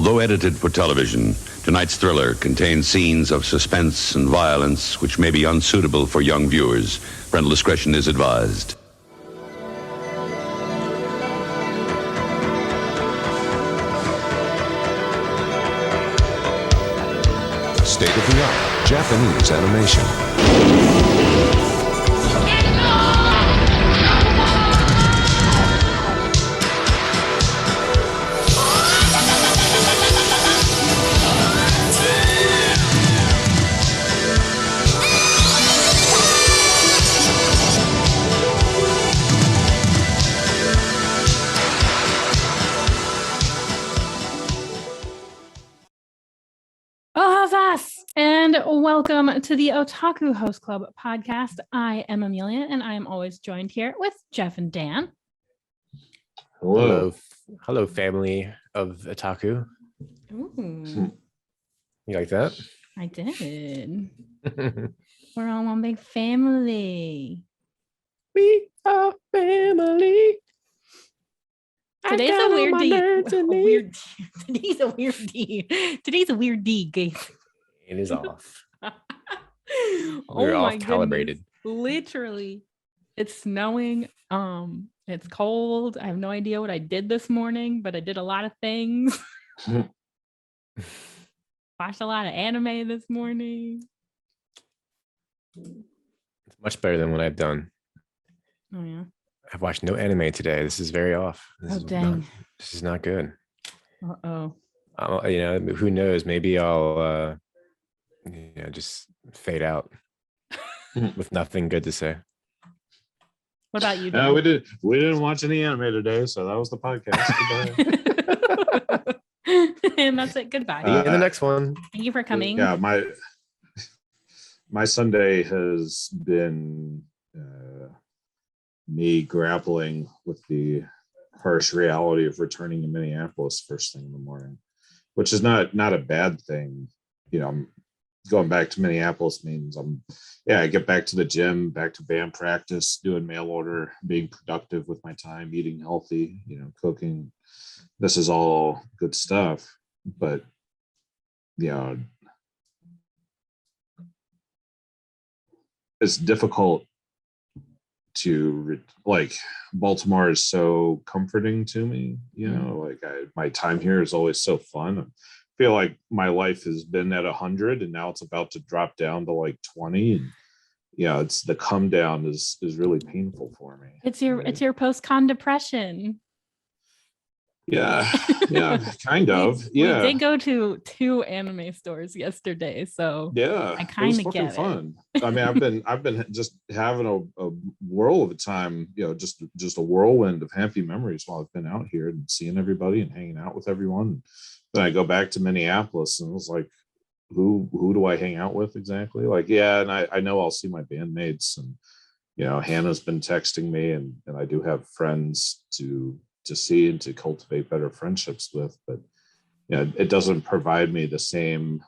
Although edited for television, tonight's thriller contains scenes of suspense and violence which may be unsuitable for young viewers. Parental discretion is advised. State-of-the-art Japanese animation. And welcome to the Otaku Host Club podcast. I am Amelia, and I am always joined here with Geoff and Dan. Hello, family of Otaku. Ooh. You like that? I did. We're all one big family. We are family. Today's a weird D. Today's a weird D, guys. It is off. We're off calibrated. Literally, it's snowing. It's cold. I have no idea what I did this morning, but I did a lot of things. Watched a lot of anime this morning. It's much better than what I've done. Oh yeah. I've watched no anime today. This is very off. Dang. This is not good. Uh-oh. Who knows? Maybe I'll just fade out with nothing good to say. What about you, Dan? No, we didn't watch any anime today, so that was the podcast. And that's it. Goodbye. See you in the next one. Thank you for coming. Yeah, my Sunday has been me grappling with the harsh reality of returning to Minneapolis first thing in the morning, which is not a bad thing. I'm going back to Minneapolis means I get back to the gym, back to band practice, doing mail order, being productive with my time, eating healthy, cooking. This is all good stuff, but it's difficult to Baltimore is so comforting to me, my time here is always so fun. I feel like my life has been at 100 and now it's about to drop down to 20, and it's the come down is really painful for me. It's your post-con depression. Yeah, kind of. We Yeah, did go to 2 anime stores yesterday, so yeah, I kind of get fun. I mean, I've been just having a whirl of a time, just a whirlwind of happy memories while I've been out here and seeing everybody and hanging out with everyone. Then I go back to Minneapolis and it was like, who do I hang out with exactly? And I know I'll see my bandmates, and Hannah's been texting me, and I do have friends to see and to cultivate better friendships with, but it doesn't provide me the same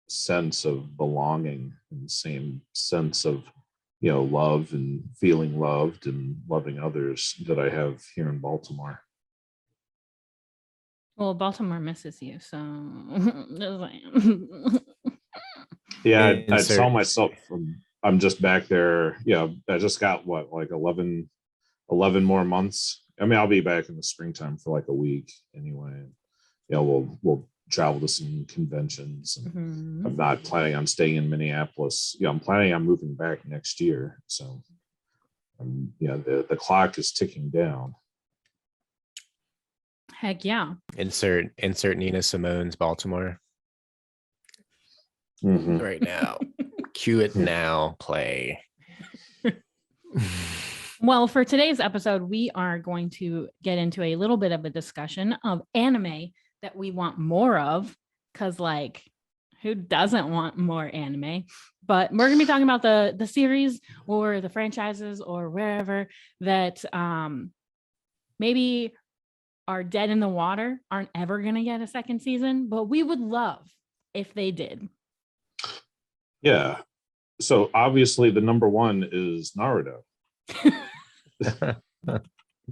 sense of belonging and the same sense of love and feeling loved and loving others that I have here in Baltimore. Well, Baltimore misses you, so yeah, I tell myself I'm just back there. I just got 11 more months. I mean, I'll be back in the springtime for a week anyway. We'll travel to some conventions. And I'm not planning on staying in Minneapolis. I'm planning on moving back next year. So, the clock is ticking down. Heck yeah. Insert Nina Simone's Baltimore. Right now. Cue it now. Play. Well, for today's episode, we are going to get into a little bit of a discussion of anime that we want more of, because who doesn't want more anime? But we're going to be talking about the series or the franchises or wherever that maybe are dead in the water, aren't ever going to get a second season, but we would love if they did. Yeah. So obviously the number one is Naruto.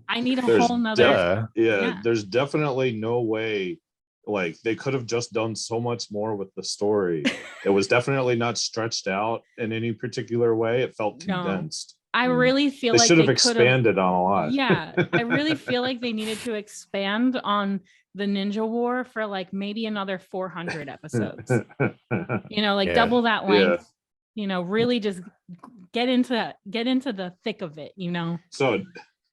I need a whole nother. There's definitely no way Like they could have just done so much more with the story. It was definitely not stretched out in any particular way. It felt No. condensed. I really feel They like should have could expanded on a lot. Yeah, I really feel like they needed to expand on the Ninja War for like maybe another 400 episodes. You know, like Yeah. double that Yeah. length. You know, really just get into the thick of it. You know. So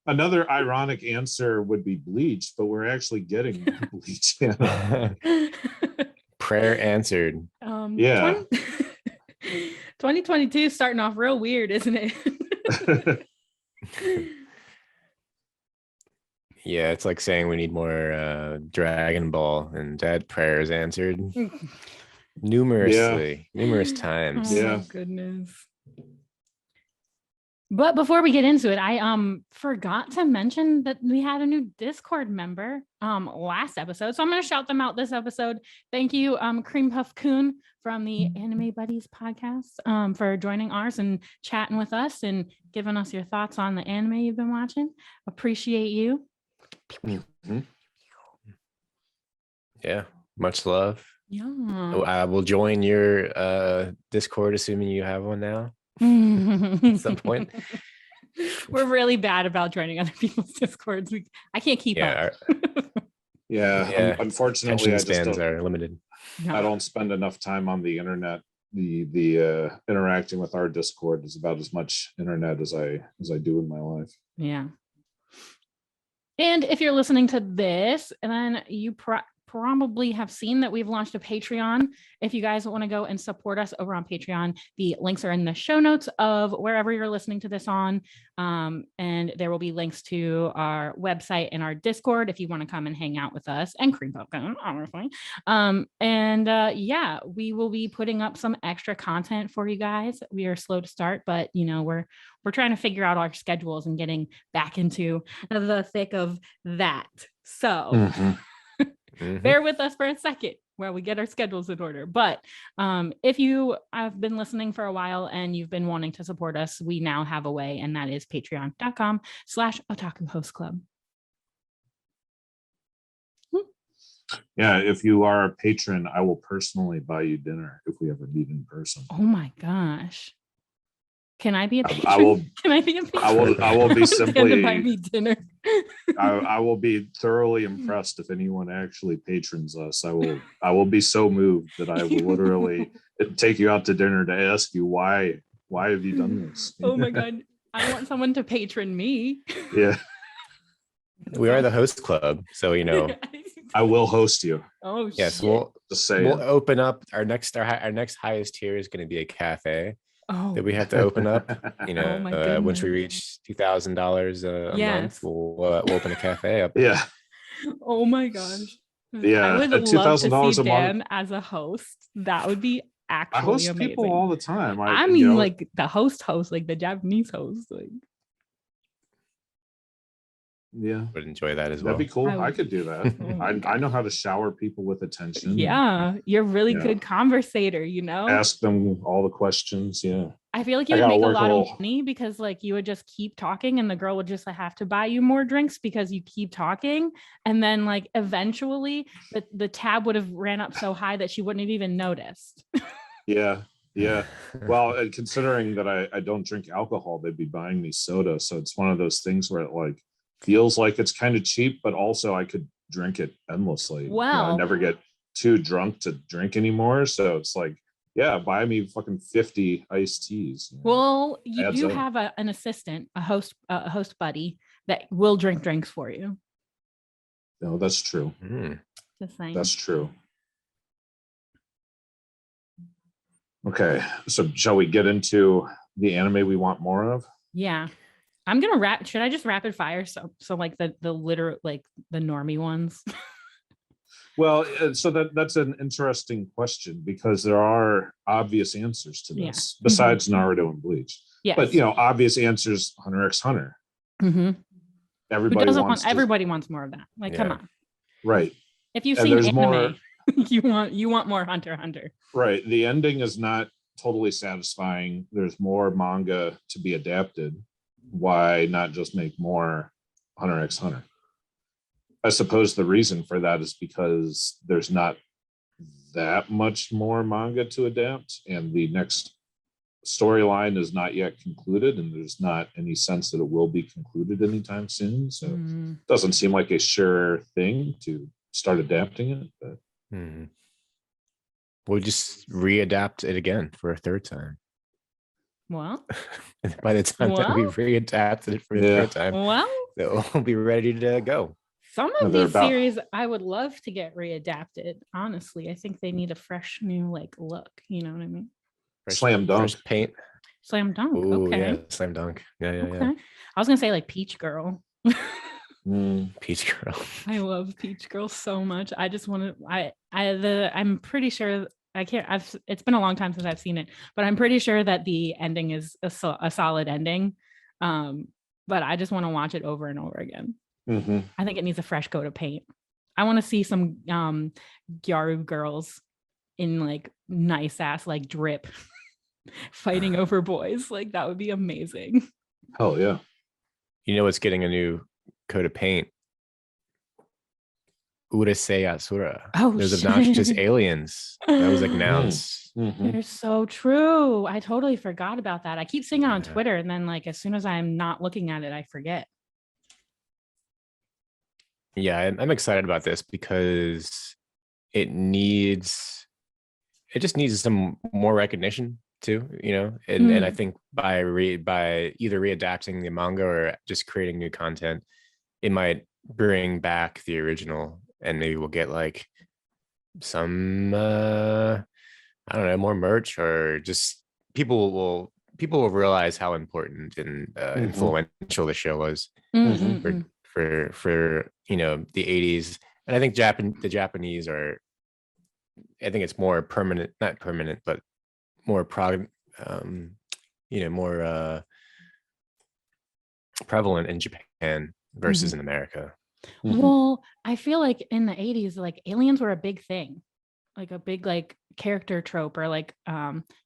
another ironic answer would be Bleach, but we're actually getting Bleach. Yeah. Prayer answered. Yeah. 2022 is starting off real weird, isn't it? Yeah, it's like saying we need more Dragon Ball, and that prayer is answered numerous times. Oh Yeah. my goodness. But before we get into it, I forgot to mention that we had a new Discord member last episode. So I'm going to shout them out this episode. Thank you, Cream Puff Coon from the Anime Buddies podcast for joining ours and chatting with us and giving us your thoughts on the anime you've been watching. Appreciate you. Mhm. Yeah, much love. Yeah. I will join your Discord, assuming you have one now. At some point. We're really bad about joining other people's Discords. I can't keep up. Yeah. Unfortunately, attention spans are limited. I don't spend enough time on the internet. The interacting with our Discord is about as much internet as I do in my life. Yeah. And if you're listening to this, and then you probably have seen that we've launched a Patreon. If you guys want to go and support us over on Patreon, the links are in the show notes of wherever you're listening to this on. And there will be links to our website and our Discord if you want to come and hang out with us and Cream Pumpkin, obviously. Yeah, we will be putting up some extra content for you guys. We are slow to start, but you know, we're trying to figure out our schedules and getting back into the thick of that. So bear with us for a second while we get our schedules in order. But if you have been listening for a while and you've been wanting to support us, we now have a way, and that is patreon.com/Otaku Host Club. Yeah, if you are a patron, I will personally buy you dinner if we ever meet in person. Oh my gosh. Can I be a patron? I will. Can I be a patron? I will be simply. Buy me dinner. I will be thoroughly impressed if anyone actually patrons us. I will be so moved that I will literally take you out to dinner to ask you why have you done this? Oh my god, I want someone to patron me. Yeah, we are the host club, so you know. I will host you. Oh yes, shit. we'll open up our next highest tier is going to be a cafe. Oh, that we have to open up, you know, once we goodness. reach $2,000 a month, we'll open a cafe up. Yeah. Oh my gosh. Yeah. I would love to see Dan as a host. That would be actually I host amazing. people all the time. I mean, like the host, like the Japanese host. Like, yeah, would enjoy that as well. That'd be cool. I could do that. I know how to shower people with attention. Yeah, you're really good conversator, you know. Ask them all the questions. Yeah. I feel like you would make a lot of money because like you would just keep talking and the girl would just have to buy you more drinks because you keep talking. And then like eventually the tab would have ran up so high that she wouldn't have even noticed. Yeah. Yeah. Well, and considering that I don't drink alcohol, they'd be buying me soda. So it's one of those things where it like feels like it's kind of cheap, but also I could drink it endlessly. Well, I never get too drunk to drink anymore. So it's like, yeah, buy me fucking 50 iced teas. Well, you do have an assistant, a host buddy that will drink drinks for you. No, that's true. Just saying. That's true. Okay, so shall we get into the anime we want more of? Yeah. I'm gonna should I just rapid fire so like the literal like the normie ones? Well, so that's an interesting question because there are obvious answers to this besides Naruto and Bleach. Yes. But obvious answers: Hunter x Hunter. Mm-hmm. Everybody wants more of that. Like, come on. Right. If you've seen anime, you want more Hunter x Hunter. Right. The ending is not totally satisfying. There's more manga to be adapted. Why not just make more Hunter x Hunter? I suppose the reason for that is because there's not that much more manga to adapt, and the next storyline is not yet concluded, and there's not any sense that it will be concluded anytime soon. So it doesn't seem like a sure thing to start adapting it. But We'll just readapt it again for a third time. Well, By the time that we readapted it for the third time, well, it'll be ready to go. Some of these series I would love to get readapted. Honestly, I think they need a fresh new like look. You know what I mean? Slam Dunk. Fresh paint. Slam Dunk. Ooh, Okay. yeah, Slam Dunk. Yeah. I was gonna say like Peach Girl. Peach Girl. I love Peach Girl so much. I just want to. I'm pretty sure I can't. It's been a long time since I've seen it, but I'm pretty sure that the ending is a solid ending. But I just want to watch it over and over again. I think it needs a fresh coat of paint. I want to see some Gyaru girls in like nice ass like drip fighting over boys. Like that would be amazing. Hell yeah. You know what's getting a new coat of paint? Urusei Asura. Oh, those obnoxious aliens. That was like announced. They're so true. I totally forgot about that. I keep seeing it on Twitter, and then like as soon as I'm not looking at it, I forget. Yeah, I'm excited about this because it just needs some more recognition too, you know. And I think by either readapting the manga or just creating new content, it might bring back the original, and maybe we'll get like some I don't know, more merch, or just people will realize how important and influential the show was for you know, the 80s. And I think the Japanese are, I think it's more permanent, not permanent, but more more prevalent in Japan versus in America. Well, I feel like in the 80s, like aliens were a big thing, like a big like character trope or like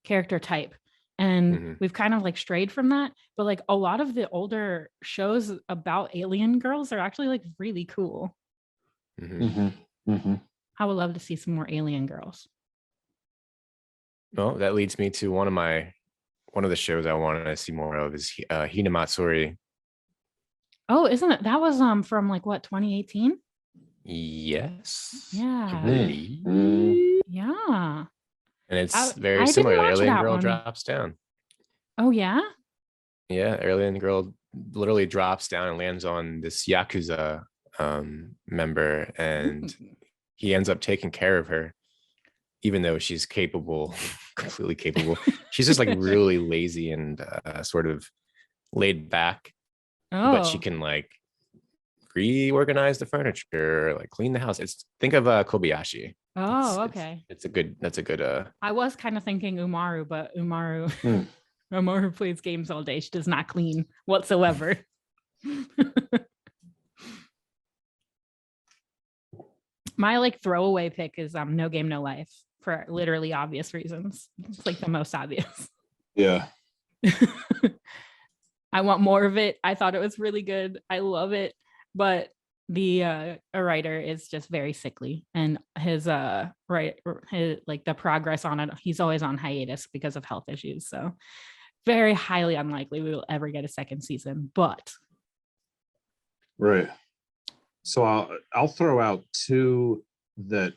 character type. And we've kind of like strayed from that. But like a lot of the older shows about alien girls are actually like really cool. I would love to see some more alien girls. Well, that leads me to one of the shows I want to see more of is Hinamatsuri. Oh, isn't it? That was from like what, 2018? Yes. Yeah. Yeah. And it's very similar. The alien girl drops down. Oh yeah? Yeah, alien girl literally drops down and lands on this Yakuza member, and he ends up taking care of her, even though she's capable, completely capable. She's just like really lazy and sort of laid back. But she can like reorganize the furniture, like clean the house. Think of Kobayashi. Oh, okay. That's a good I was kind of thinking Umaru, but Umaru plays games all day. She does not clean whatsoever. My like throwaway pick is No Game No Life, for literally obvious reasons. It's like the most obvious. Yeah. I want more of it. I thought it was really good. I love it, but the writer is just very sickly, and his the progress on it, he's always on hiatus because of health issues. So very highly unlikely we will ever get a second season. But right. So I'll throw out two that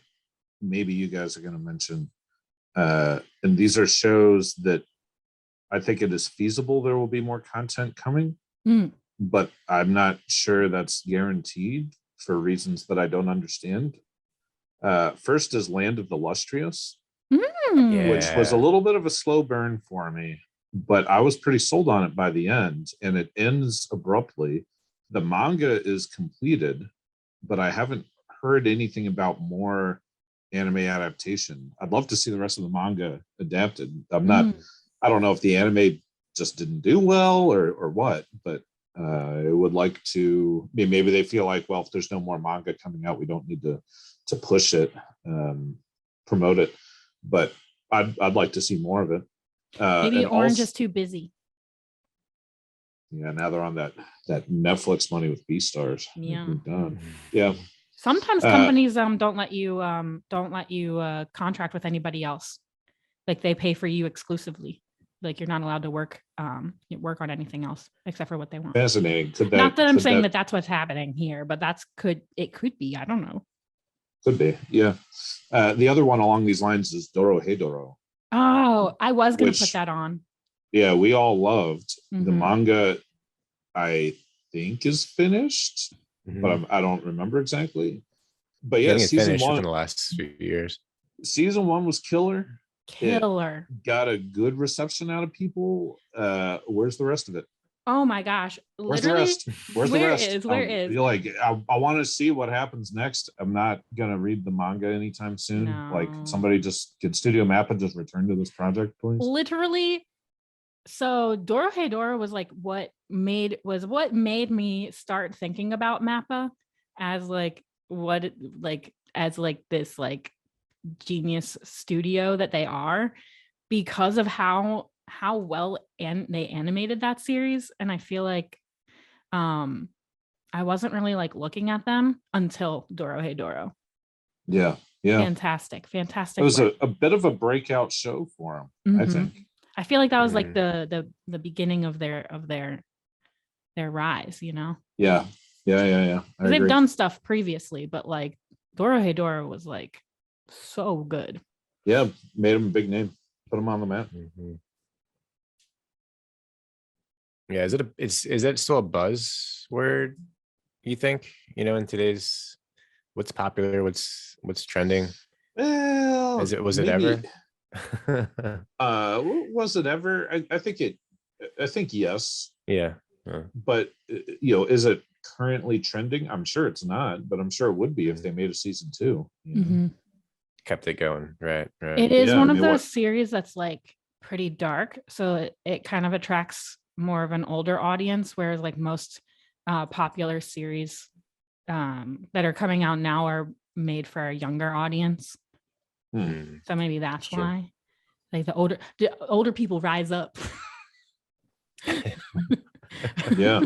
maybe you guys are going to mention, and these are shows that I think it is feasible there will be more content coming, but I'm not sure that's guaranteed for reasons that I don't understand. First is Land of the Lustrious, which was a little bit of a slow burn for me, but I was pretty sold on it by the end, and it ends abruptly. The manga is completed, but I haven't heard anything about more anime adaptation. I'd love to see the rest of the manga adapted. I don't know if the anime just didn't do well or what, but I would like to. Maybe they feel like, well, if there's no more manga coming out, we don't need to push it, promote it. But I'd like to see more of it. Maybe Orange is too busy. Yeah, now they're on that Netflix money with Beastars. Yeah. They're done. Yeah. Sometimes companies don't let you contract with anybody else. Like they pay for you exclusively. Like you're not allowed to work on anything else except for what they want. Fascinating. Not that I'm saying that that's what's happening here, but it could be. I don't know. Could be. Yeah. The other one along these lines is Thor Hedorah. Oh, I was going to put that on. Yeah, we all loved the Mhm. manga. I think is finished, Mhm. but I don't remember exactly. But I yeah, think it's season finished one. within the last few years. Season one was killer. Killer. Got a good reception out of people. Where's the rest of it? Oh my gosh. Where's the Literally. rest? Where's the rest? Where is? You're like, I want to see what happens next. I'm not gonna read the manga anytime soon. No. Like somebody could Studio Mappa just return to this project, please? Literally. So Thor Hedorah was like what made me start thinking about Mappa as this like genius studio that they are, because of how well they animated that series. And I feel like I wasn't really like looking at them until Thor Hedorah. Yeah. Fantastic It was a bit of a breakout show for them, I think. I feel like that was like the beginning of their rise, you know? Yeah. They've done stuff previously, but like Thor Hedorah was like so good. Yeah, made him a big name, put him on the map. Mhm. Yeah, is that still a buzzword, you think? You know, in today's what's popular, what's trending? Well, Was it maybe, ever? was it ever? I think yes. Yeah. But is it currently trending? I'm sure it's not, but I'm sure it would be if they made a season 2. You know? Kept it going, right? It is Yeah, one of those series that's like pretty dark, so it kind of attracts more of an older audience, whereas like most popular series that are coming out now are made for a younger audience. So maybe that's why, like the older people rise up. Yeah.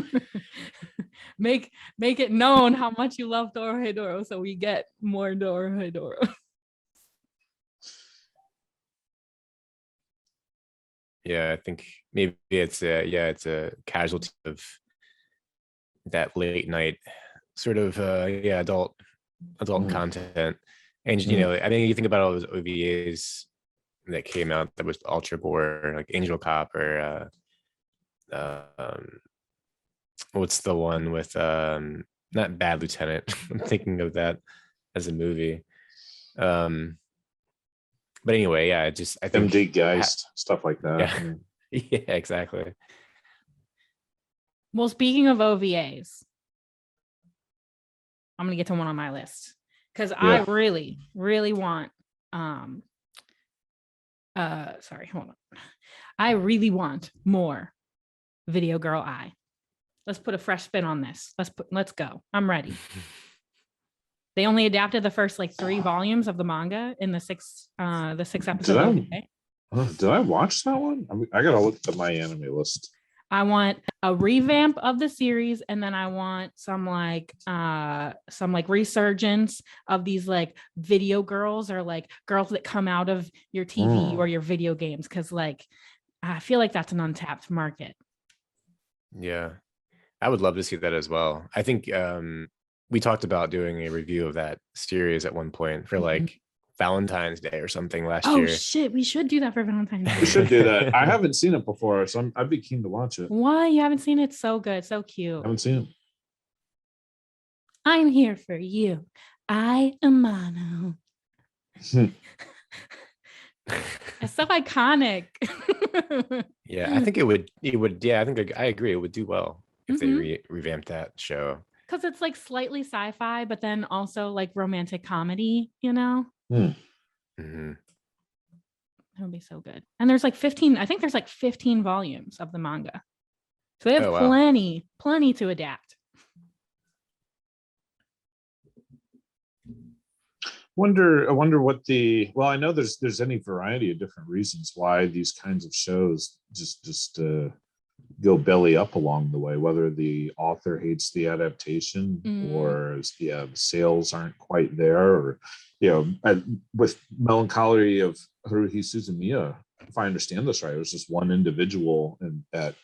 Make it known how much you love Thor Hedorah, so we get more Thor Hedorah. Yeah, I think maybe it's a casualty of that late night sort of adult content. And I mean, you think about all those OVAs that came out that was ultra gore, like Angel Cop, or what's the one with not Bad Lieutenant? I'm thinking of that as a movie. But anyway, I think MD Geist, stuff like that. Yeah. Yeah, exactly. Well, speaking of OVAs, I'm gonna get to one on my list because I really, really want sorry, hold on. I really want more Video Girl Eye. Let's put a fresh spin on this. Let's go. I'm ready. They only adapted the first like 3 volumes of the manga in the 6 episodes. Did I watch that one? I gotta look at my anime list. I want a revamp of the series, and then I want some resurgence of these like video girls, or like girls that come out of your TV or your video games, because like I feel like that's an untapped market. Yeah, I would love to see that as well. I think we talked about doing a review of that series at one point for like Valentine's Day or something last year. Oh shit, we should do that for Valentine's Day. We should do that. I haven't seen it before, so I'd be keen to watch it. Why? You haven't seen it? So good, so cute. I haven't seen it. I'm here for you. I am Mono. It's so iconic. Yeah, I think it would. Yeah, I think I agree. It would do well if they revamped that show. Because it's like slightly sci-fi, but then also like romantic comedy, you know? Mm-hmm. That would be so good. And there's like 15, I think there's like 15 volumes of the manga. So they have plenty to adapt. I wonder what I know there's any variety of different reasons why these kinds of shows just go belly up along the way, whether the author hates the adaptation or the sales aren't quite there, or with Melancholy of Haruhi Suzumiya, if I understand this right, it was just one individual at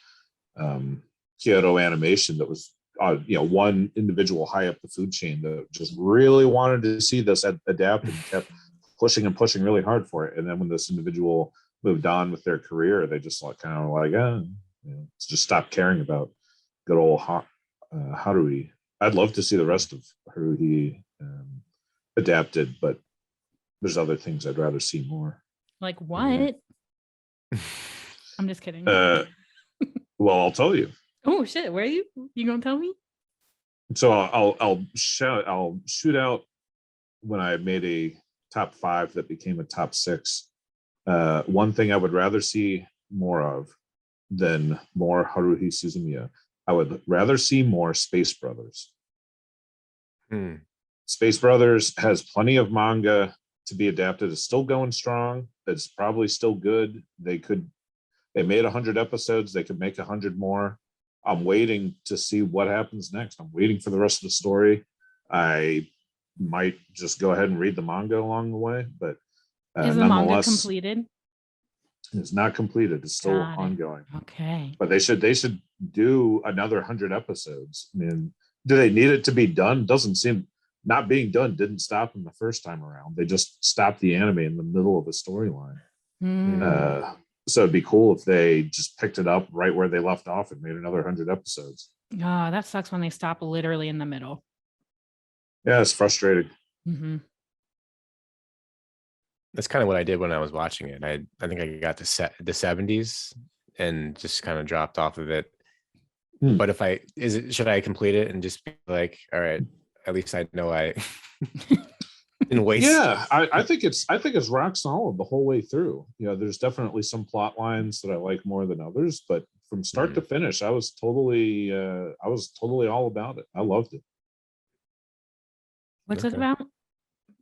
Kyoto Animation that was one individual high up the food chain that just really wanted to see this adapt and kept pushing and pushing really hard for it. And then when this individual moved on with their career, they just just stopped caring about good old Haruhi. I'd love to see the rest of Haruhi adapted, but there's other things I'd rather see more. Like what? I'm just kidding. Well, I'll tell you. Oh shit! Where are you? You gonna tell me? So I'll shoot out when I made a top 5 that became a top 6. One thing I would rather see more of than more Haruhi Suzumiya. I would rather see more Space Brothers. Space Brothers has plenty of manga to be adapted. It's still going strong. It's probably still good. They made 100 episodes. They could make 100 more. I'm waiting to see what happens next. I'm waiting for the rest of the story. I might just go ahead and read the manga along the way, but is the manga completed? It's not completed. It's still ongoing. Okay. But they should do another 100 episodes. I mean, do they need it to be done? Doesn't seem. Not being done didn't stop them the first time around. They just stopped the anime in the middle of a storyline. So it'd be cool if they just picked it up right where they left off and made another 100 episodes. Oh, that sucks when they stop literally in the middle. Yeah, it's frustrating. Mm-hmm. That's kind of what I did when I was watching it. I think I got to the 70s and just kind of dropped off of it. But should I complete it and just be like, all right, at least I know I didn't waste. Yeah, I think it's rock solid the whole way through. There's definitely some plot lines that I like more than others, but from start to finish, I was totally all about it. I loved it. What's it about?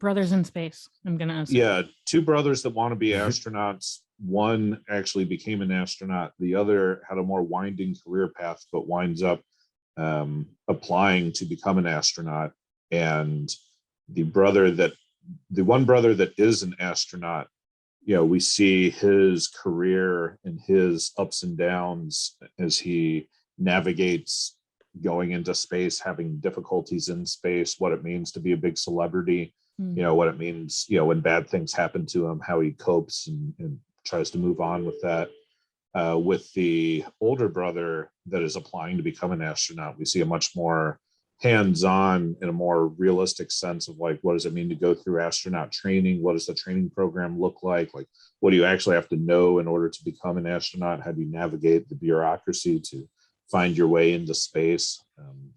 Brothers in space. I'm gonna ask. Yeah, 2 brothers that want to be astronauts. One actually became an astronaut. The other had a more winding career path, but winds up applying to become an astronaut. And the one brother that is an astronaut, we see his career and his ups and downs as he navigates going into space, having difficulties in space, what it means to be a big celebrity, what it means, when bad things happen to him, how he copes and tries to move on with that. With the older brother that is applying to become an astronaut, we see a much more hands-on and a more realistic sense of like, what does it mean to go through astronaut training? What does the training program look like? Like, what do you actually have to know in order to become an astronaut? How do you navigate the bureaucracy to find your way into space?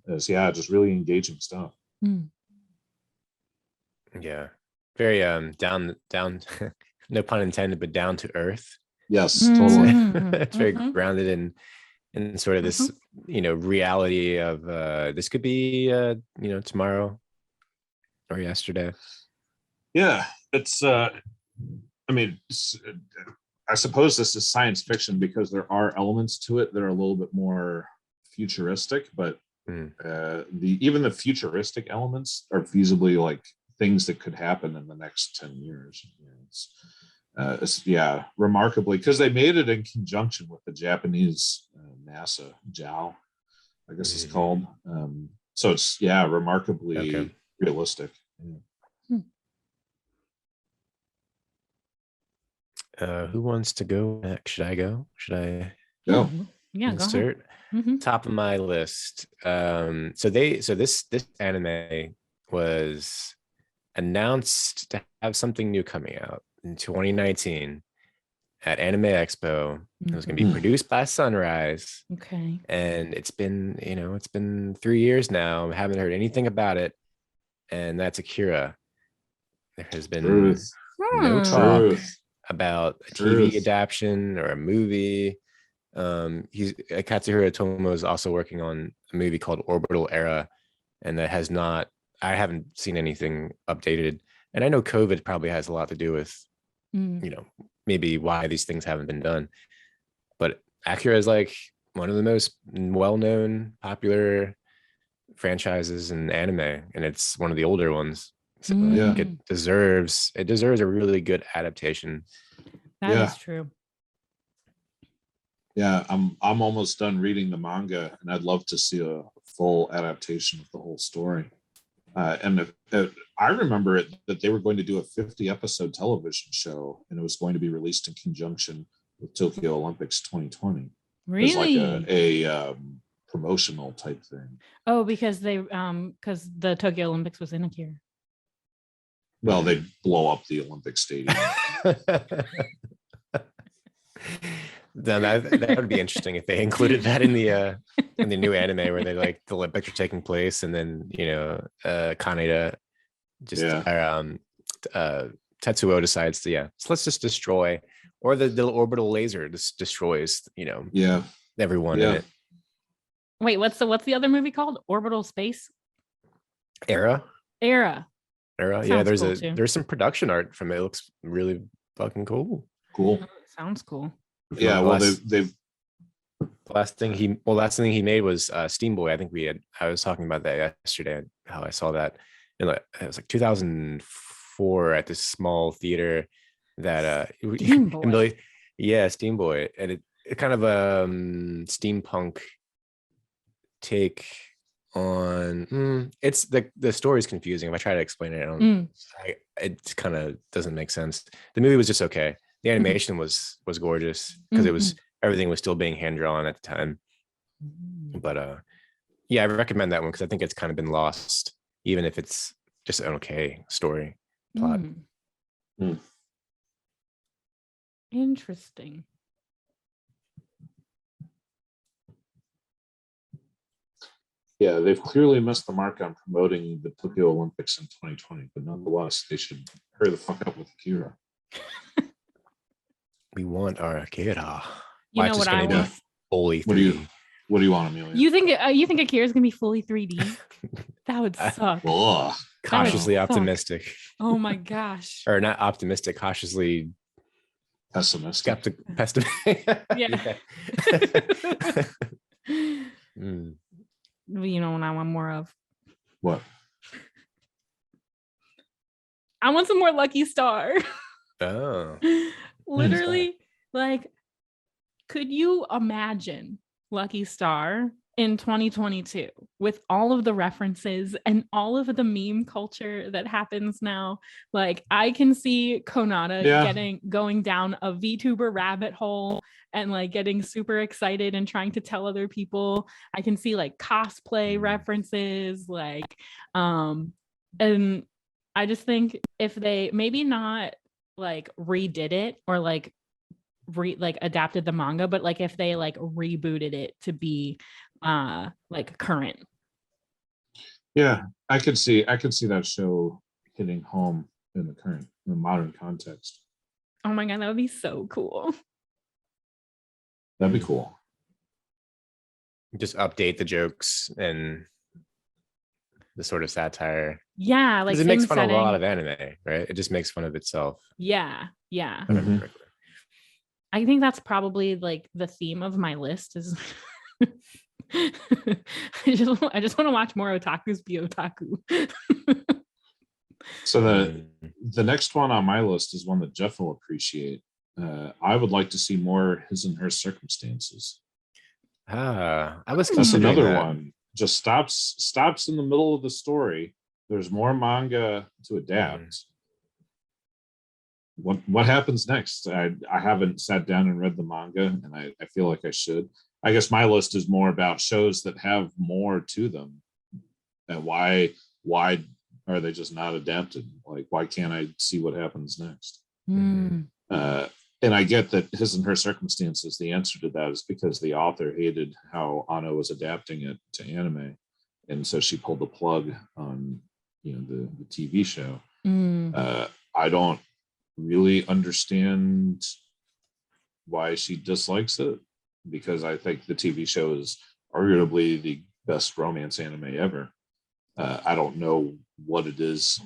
Just really engaging stuff. Yeah, very down no pun intended, but down to earth. Yes, totally. It's very grounded in sort of this reality of this could be tomorrow or yesterday. Yeah, it's I suppose this is science fiction because there are elements to it that are a little bit more futuristic, but even the futuristic elements are feasibly like things that could happen in the next 10 years. It's remarkably, because they made it in conjunction with the Japanese NASA, JAL, I guess it's called. So it's remarkably realistic. Who wants to go next? Should I go? Should I go? Yeah, insert? Go ahead. Top of my list. So this anime was announced to have something new coming out in 2019 at Anime Expo. It was going to be produced by Sunrise. Okay. And it's been 3 years now. I haven't heard anything about it. And that's Akira. There has been no talk about a TV adaptation or a movie. Katsuhiro Otomo is also working on a movie called Orbital Era, and that has not. I haven't seen anything updated, and I know COVID probably has a lot to do with, maybe why these things haven't been done. But Akira is like one of the most well-known, popular franchises in anime, and it's one of the older ones. So I Yeah. think it deserves a really good adaptation. That Yeah. is true. Yeah, I'm almost done reading the manga, and I'd love to see a full adaptation of the whole story. I remember that they were going to do a 50-episode television show, and it was going to be released in conjunction with Tokyo Olympics 2020. As like Really? a promotional type thing. Oh, because because the Tokyo Olympics was in Akira. Well, they blow up the Olympic Stadium. Then that would be interesting if they included that in the new anime where they like the Olympics are taking place, and then Kaneda just Tetsuo decides to so let's just destroy, or the orbital laser just destroys everyone in it. Wait, what's the other movie called? Orbital Space Era. Sounds Yeah, cool too. there's some production art from it. It looks really fucking cool. Sounds cool. Yeah, well, they've the last thing he made was Steam Boy. I think I was talking about that yesterday, how I saw that in it was like 2004 at this small theater that Steam Boy. Steam Boy, and it kind of steampunk take on it's the story is confusing. If I try to explain it, it kind of doesn't make sense. The movie was just okay. The animation was gorgeous because it was everything was still being hand drawn at the time. But I recommend that one because I think it's kind of been lost, even if it's just an okay story plot. Interesting. Yeah, they've clearly missed the mark on promoting the Tokyo Olympics in 2020, but nonetheless, they should hurry the fuck up with Akira. We want our Akira. You know what I want? Fully 3D. What do you want, Amelia? You think Akira's gonna be fully 3D? That would suck. Cautiously optimistic. Oh my gosh. Or not optimistic, cautiously pessimistic. Pessimistic. Yeah. You know what I want more of? What? I want some more Lucky Star. Oh. Literally, like, could you imagine Lucky Star in 2022 with all of the references and all of the meme culture that happens now? Like, I can see Konata going down a VTuber rabbit hole and like getting super excited and trying to tell other people. I can see like cosplay references, like and I just think if they maybe not like redid it or like adapted the manga, but like if they like rebooted it to be like current. Yeah, I could see that show hitting home in the modern context. Oh my god, that would be so cool. That'd be cool. Just update the jokes and the sort of satire. Yeah, like it makes fun of a lot of anime, right? It just makes fun of itself. Yeah. I think that's probably like the theme of my list is I just want to watch more otakus be otaku. So the next one on my list is one that Geoff will appreciate. I would like to see more His and Her Circumstances. I was That's another one. Just stops in the middle of the story. There's more manga to adapt. What happens next? I haven't sat down and read the manga, and I feel like I should. I guess my list is more about shows that have more to them. And why are they just not adapted? Like, why can't I see what happens next? And I get that His and Her Circumstances, the answer to that is because the author hated how Anno was adapting it to anime. And so she pulled the plug on, the TV show. I don't really understand why she dislikes it, because I think the TV show is arguably the best romance anime ever. I don't know what it is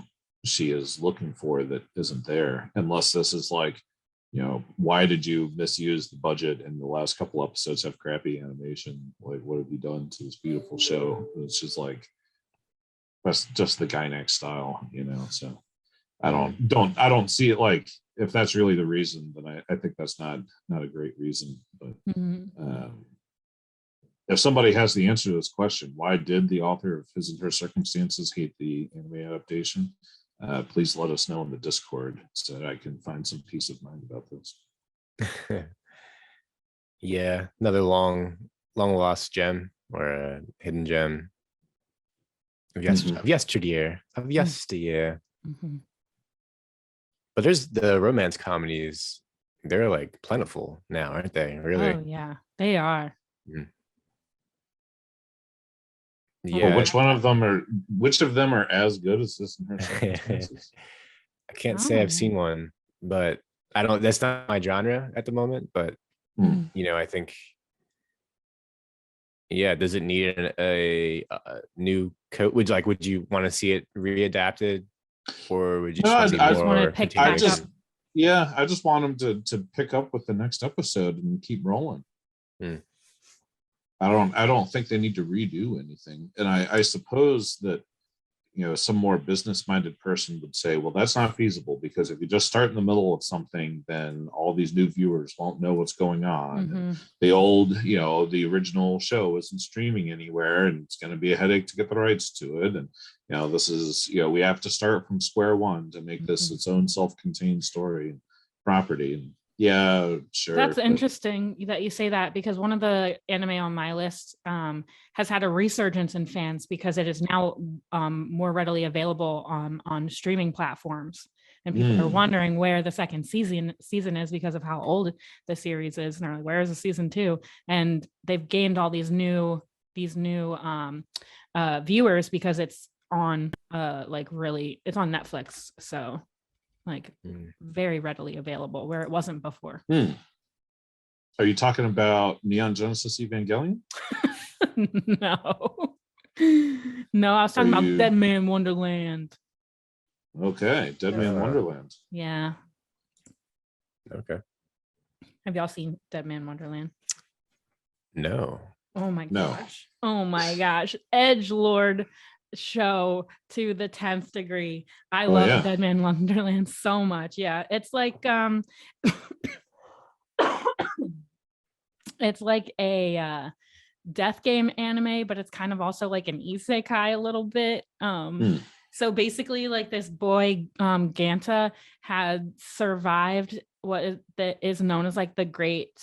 she is looking for that isn't there, unless this is like why did you misuse the budget and the last couple episodes have crappy animation? Like, what have you done to this beautiful show? It's just like, that's just the Gynax style, so I don't see it. Like, if that's really the reason, then I think that's not a great reason. But if somebody has the answer to this question, why did the author of His and Her Circumstances hate the anime adaptation? Please let us know in the Discord so that I can find some peace of mind about this. Yeah, another long lost gem, or a hidden gem of yesteryear. Mm-hmm. But there's the romance comedies. They're like plentiful now, aren't they? Really? Oh yeah, they are. Yeah. Well, which of them are as good as this and Her Circumstances? I can't say I've seen one, but I don't. That's not my genre at the moment. But I think, yeah. Does it need a new coat? Would you want to see it readapted, or would you just want to pick back up? Yeah, I just want them to pick up with the next episode and keep rolling. I don't think they need to redo anything. And I suppose that, some more business-minded person would say, well, that's not feasible, because if you just start in the middle of something, then all these new viewers won't know what's going on. Mm-hmm. The old, the original show isn't streaming anywhere, and it's going to be a headache to get the rights to it. And, this is, we have to start from square one to make this its own self-contained story and property. And yeah, sure. That's interesting that you say that, because one of the anime on my list has had a resurgence in fans because it is now more readily available on streaming platforms. And people are wondering where the second season is because of how old the series is. And they're like, where is the season 2? And they've gained all these new viewers because it's on it's on Netflix. So very readily available, where it wasn't before. Are you talking about Neon Genesis Evangelion? No, I was talking about Dead Man Wonderland. Okay, Dead Man Wonderland. Yeah. Okay. Have y'all seen Dead Man Wonderland? No. Oh my gosh. Oh my gosh. Edgelord show to the 10th degree. I love Dead Man Wonderland so much. Yeah, it's like it's like a death game anime, but it's kind of also like an isekai a little bit. So basically, like, this boy Ganta had survived what is known as like the great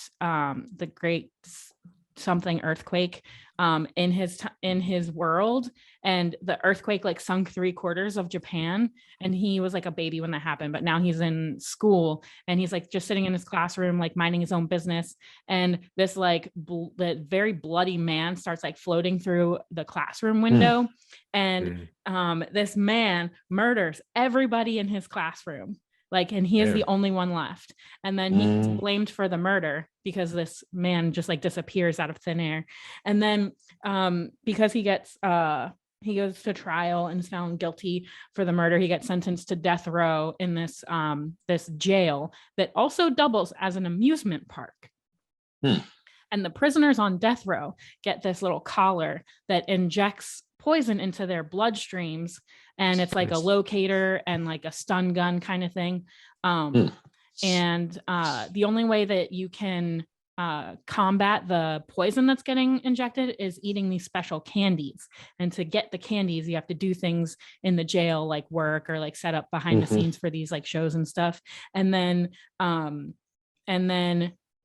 something earthquake in his world, and the earthquake like sunk 3/4 of Japan, and he was like a baby when that happened, but now he's in school and he's like just sitting in his classroom like minding his own business, and this like the very bloody man starts like floating through the classroom window, and this man murders everybody in his classroom. And he is the only one left. And then he gets blamed for the murder because this man just like disappears out of thin air. And then because he goes to trial and is found guilty for the murder, he gets sentenced to death row in this jail that also doubles as an amusement park. And the prisoners on death row get this little collar that injects poison into their bloodstreams, and it's like a locator and like a stun gun kind of thing. And the only way that you can combat the poison that's getting injected is eating these special candies. And to get the candies, you have to do things in the jail, like work or like set up behind the scenes for these like shows and stuff. And then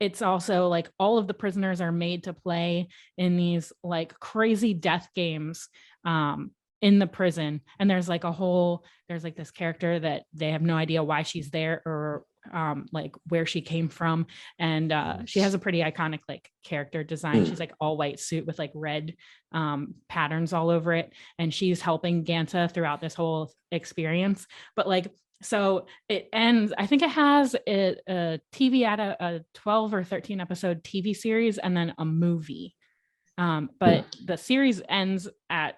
it's also like all of the prisoners are made to play in these like crazy death games in the prison. And there's like this character that they have no idea why she's there or like where she came from. And she has a pretty iconic like character design. She's like all white suit with like red patterns all over it. And she's helping Ganta throughout this whole experience. But like, so it ends, I think it has a 12 or 13 episode TV series and then a movie. But the series ends at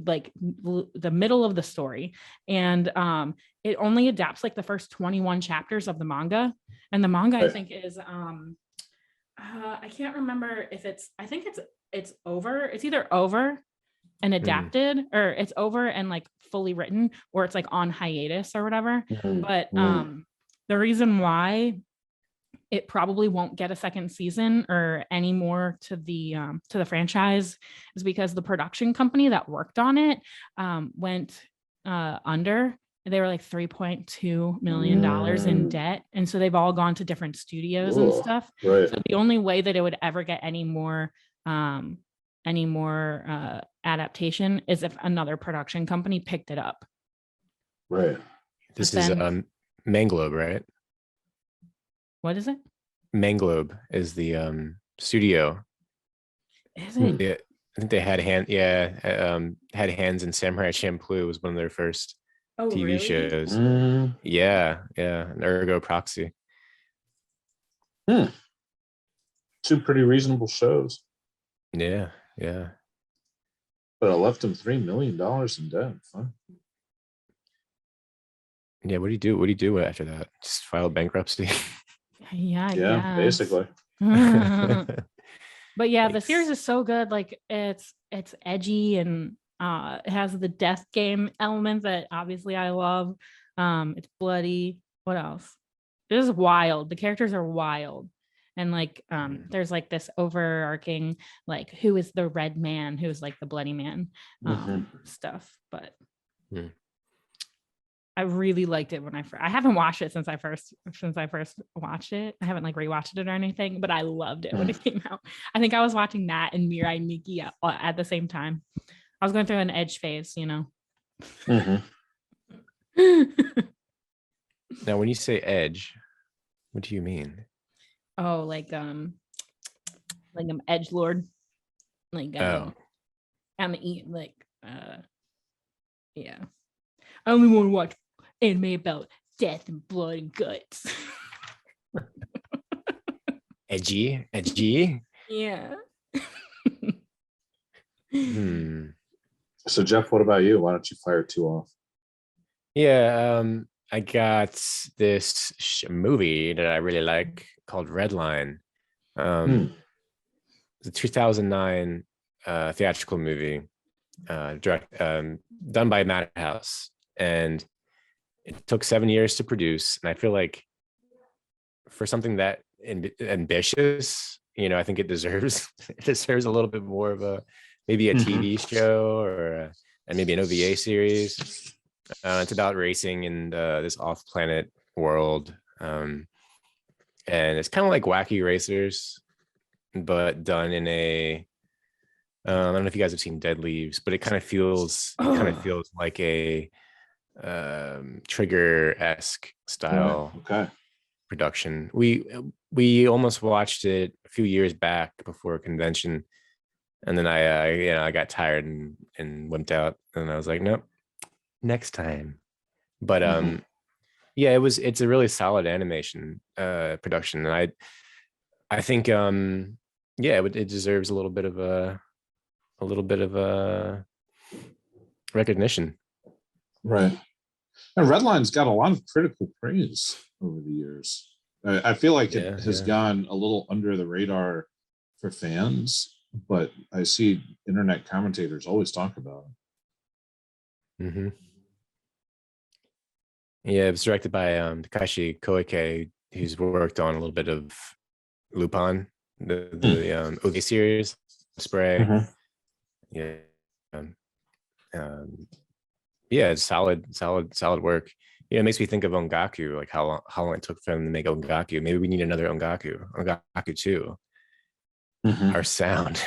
like the middle of the story, and it only adapts like the first 21 chapters of the manga. And the manga I Right. think is I can't remember if I think it's over. It's either over and adapted or it's over and like fully written, or it's like on hiatus or whatever. But the reason why it probably won't get a second season or any more to the franchise is because the production company that worked on it went under. They were like $3.2 million in debt, and so they've all gone to different studios and stuff. Right. So the only way that it would ever get any more adaptation is if another production company picked it up. Right. This But is then- Manglobe, right? What is it? Manglobe is the studio. Is it? Yeah, I think they had had hands in Samurai Champloo was one of their first TV really? shows. Mm. Yeah, an Ergo Proxy. Two pretty reasonable shows, Yeah. but it left him $3 million in debt. Fun. Yeah, what do you do? What do you do after that? Just file bankruptcy? Yeah, I Yeah, guess. basically. But yeah, the Thanks. series is so good. Like it's edgy and it has the death game element that obviously I love. It's bloody. What else? It is wild. The characters are wild. And like there's like this overarching like who is the red man, who's like the bloody man stuff. But I really liked it when I haven't watched it since I first watched it. I haven't like rewatched it or anything, but I loved it when it came out. I think I was watching that and Mirai Nikki at the same time. I was going through an edge phase, you know. Now, when you say edge, what do you mean? Oh, like I'm edge lord. Like I'm like yeah. I only want to watch anime about death and blood and guts. Edgy? Yeah. So Geoff, what about you? Why don't you fire two off? Yeah, I got this movie that I really like called Redline. It's a 2009 theatrical movie, done by Madhouse, and it took 7 years to produce. And I feel like for something that ambitious, I think it deserves a little bit more of maybe a TV show or maybe an OVA series. It's about racing in this off-planet world, and it's kind of like Wacky Racers, but done in a I don't know if you guys have seen Dead Leaves, but it kind of feels like a Trigger-esque style production. We almost watched it a few years back before a convention, and then I got tired and wimped out, and I was like, nope, next time. But it's a really solid animation production, and I think it deserves a little bit of recognition. Right. And Redline's got a lot of critical praise over the years. I feel like it has gone a little under the radar for fans, but I see internet commentators always talk about it. Yeah, it was directed by Takashi Koike, who's worked on a little bit of Lupin, the OVA series, Spray. It's solid work. It makes me think of Ongaku, like how long it took for them to make Ongaku. Maybe we need another Ongaku 2. Our sound,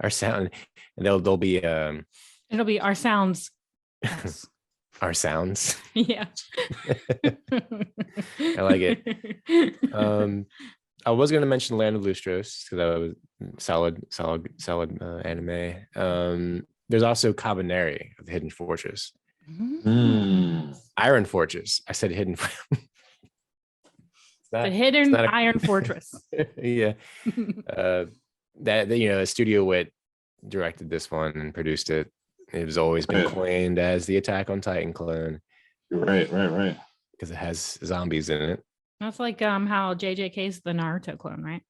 and they'll be it'll be our sounds. Yes. Our sounds. Yeah. I like it. I was going to mention Land of Lustrious because that was solid anime. There's also Cabaneri of the Hidden Fortress. Iron Fortress. I said Hidden. The Hidden Iron Fortress. Yeah. That Studio Wit directed this one and produced it. It has always been coined as the Attack on Titan clone. Right. Because it has zombies in it. That's like how JJK's the Naruto clone, right?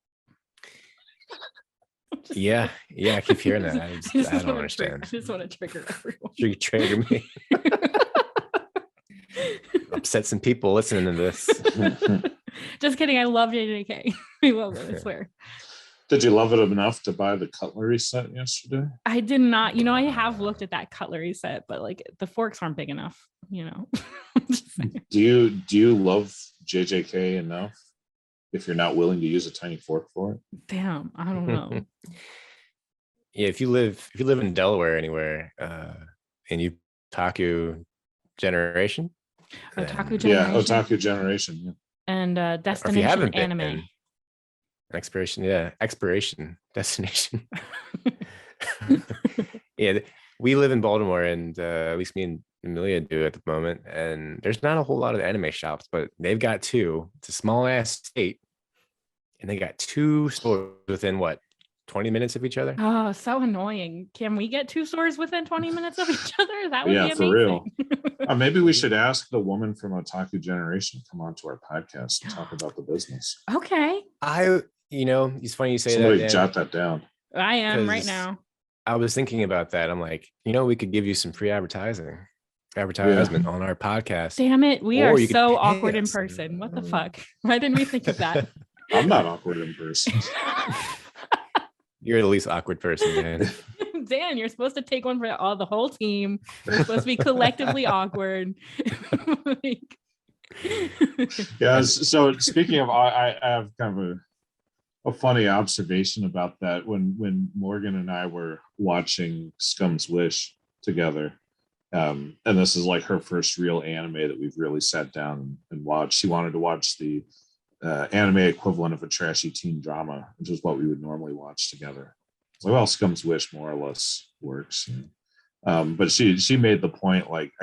Yeah, I keep hearing that. I don't wanna understand. I just want to trigger everyone. You trigger me. Upset some people listening to this. Just kidding. I love JJK. I love it. I swear. Did you love it enough to buy the cutlery set yesterday? I did not. I have looked at that cutlery set, but like the forks aren't big enough. Do you love JJK enough if you're not willing to use a tiny fork for it? Damn, I don't know. Yeah, if you live in Delaware anywhere, and you Otaku Generation, Otaku then- Generation. Yeah, Otaku Generation. Yeah. And or if you Destination haven't Anime. been, expiration destination. Yeah, we live in Baltimore, and at least me and Amelia do at the moment. And there's not a whole lot of anime shops, but they've got two. It's a small ass state, and they got two stores within 20 minutes of each other. Oh, so annoying. Can we get two stores within 20 minutes of each other? That would be Yeah, amazing. for real. Maybe we should ask the woman from Otaku Generation to come on to our podcast and talk about the business. Okay. It's funny you say Somebody that. Dan, jot that down. I am right 'cause now. I was thinking about that. I'm like, we could give you some free advertisement on our podcast. Damn it. We Or are you could so pay awkward in us. person. What the fuck? Why didn't we think of that? I'm not awkward in person. You're the least awkward person, man. Dan, you're supposed to take one for the whole team. We're supposed to be collectively awkward. Yeah. So speaking of, I have kind of a funny observation about that. When Morgan and I were watching Scum's Wish together, and this is like her first real anime that we've really sat down and watched. She wanted to watch the anime equivalent of a trashy teen drama, which is what we would normally watch together. So, well, Scum's Wish more or less works. But she made the point, like,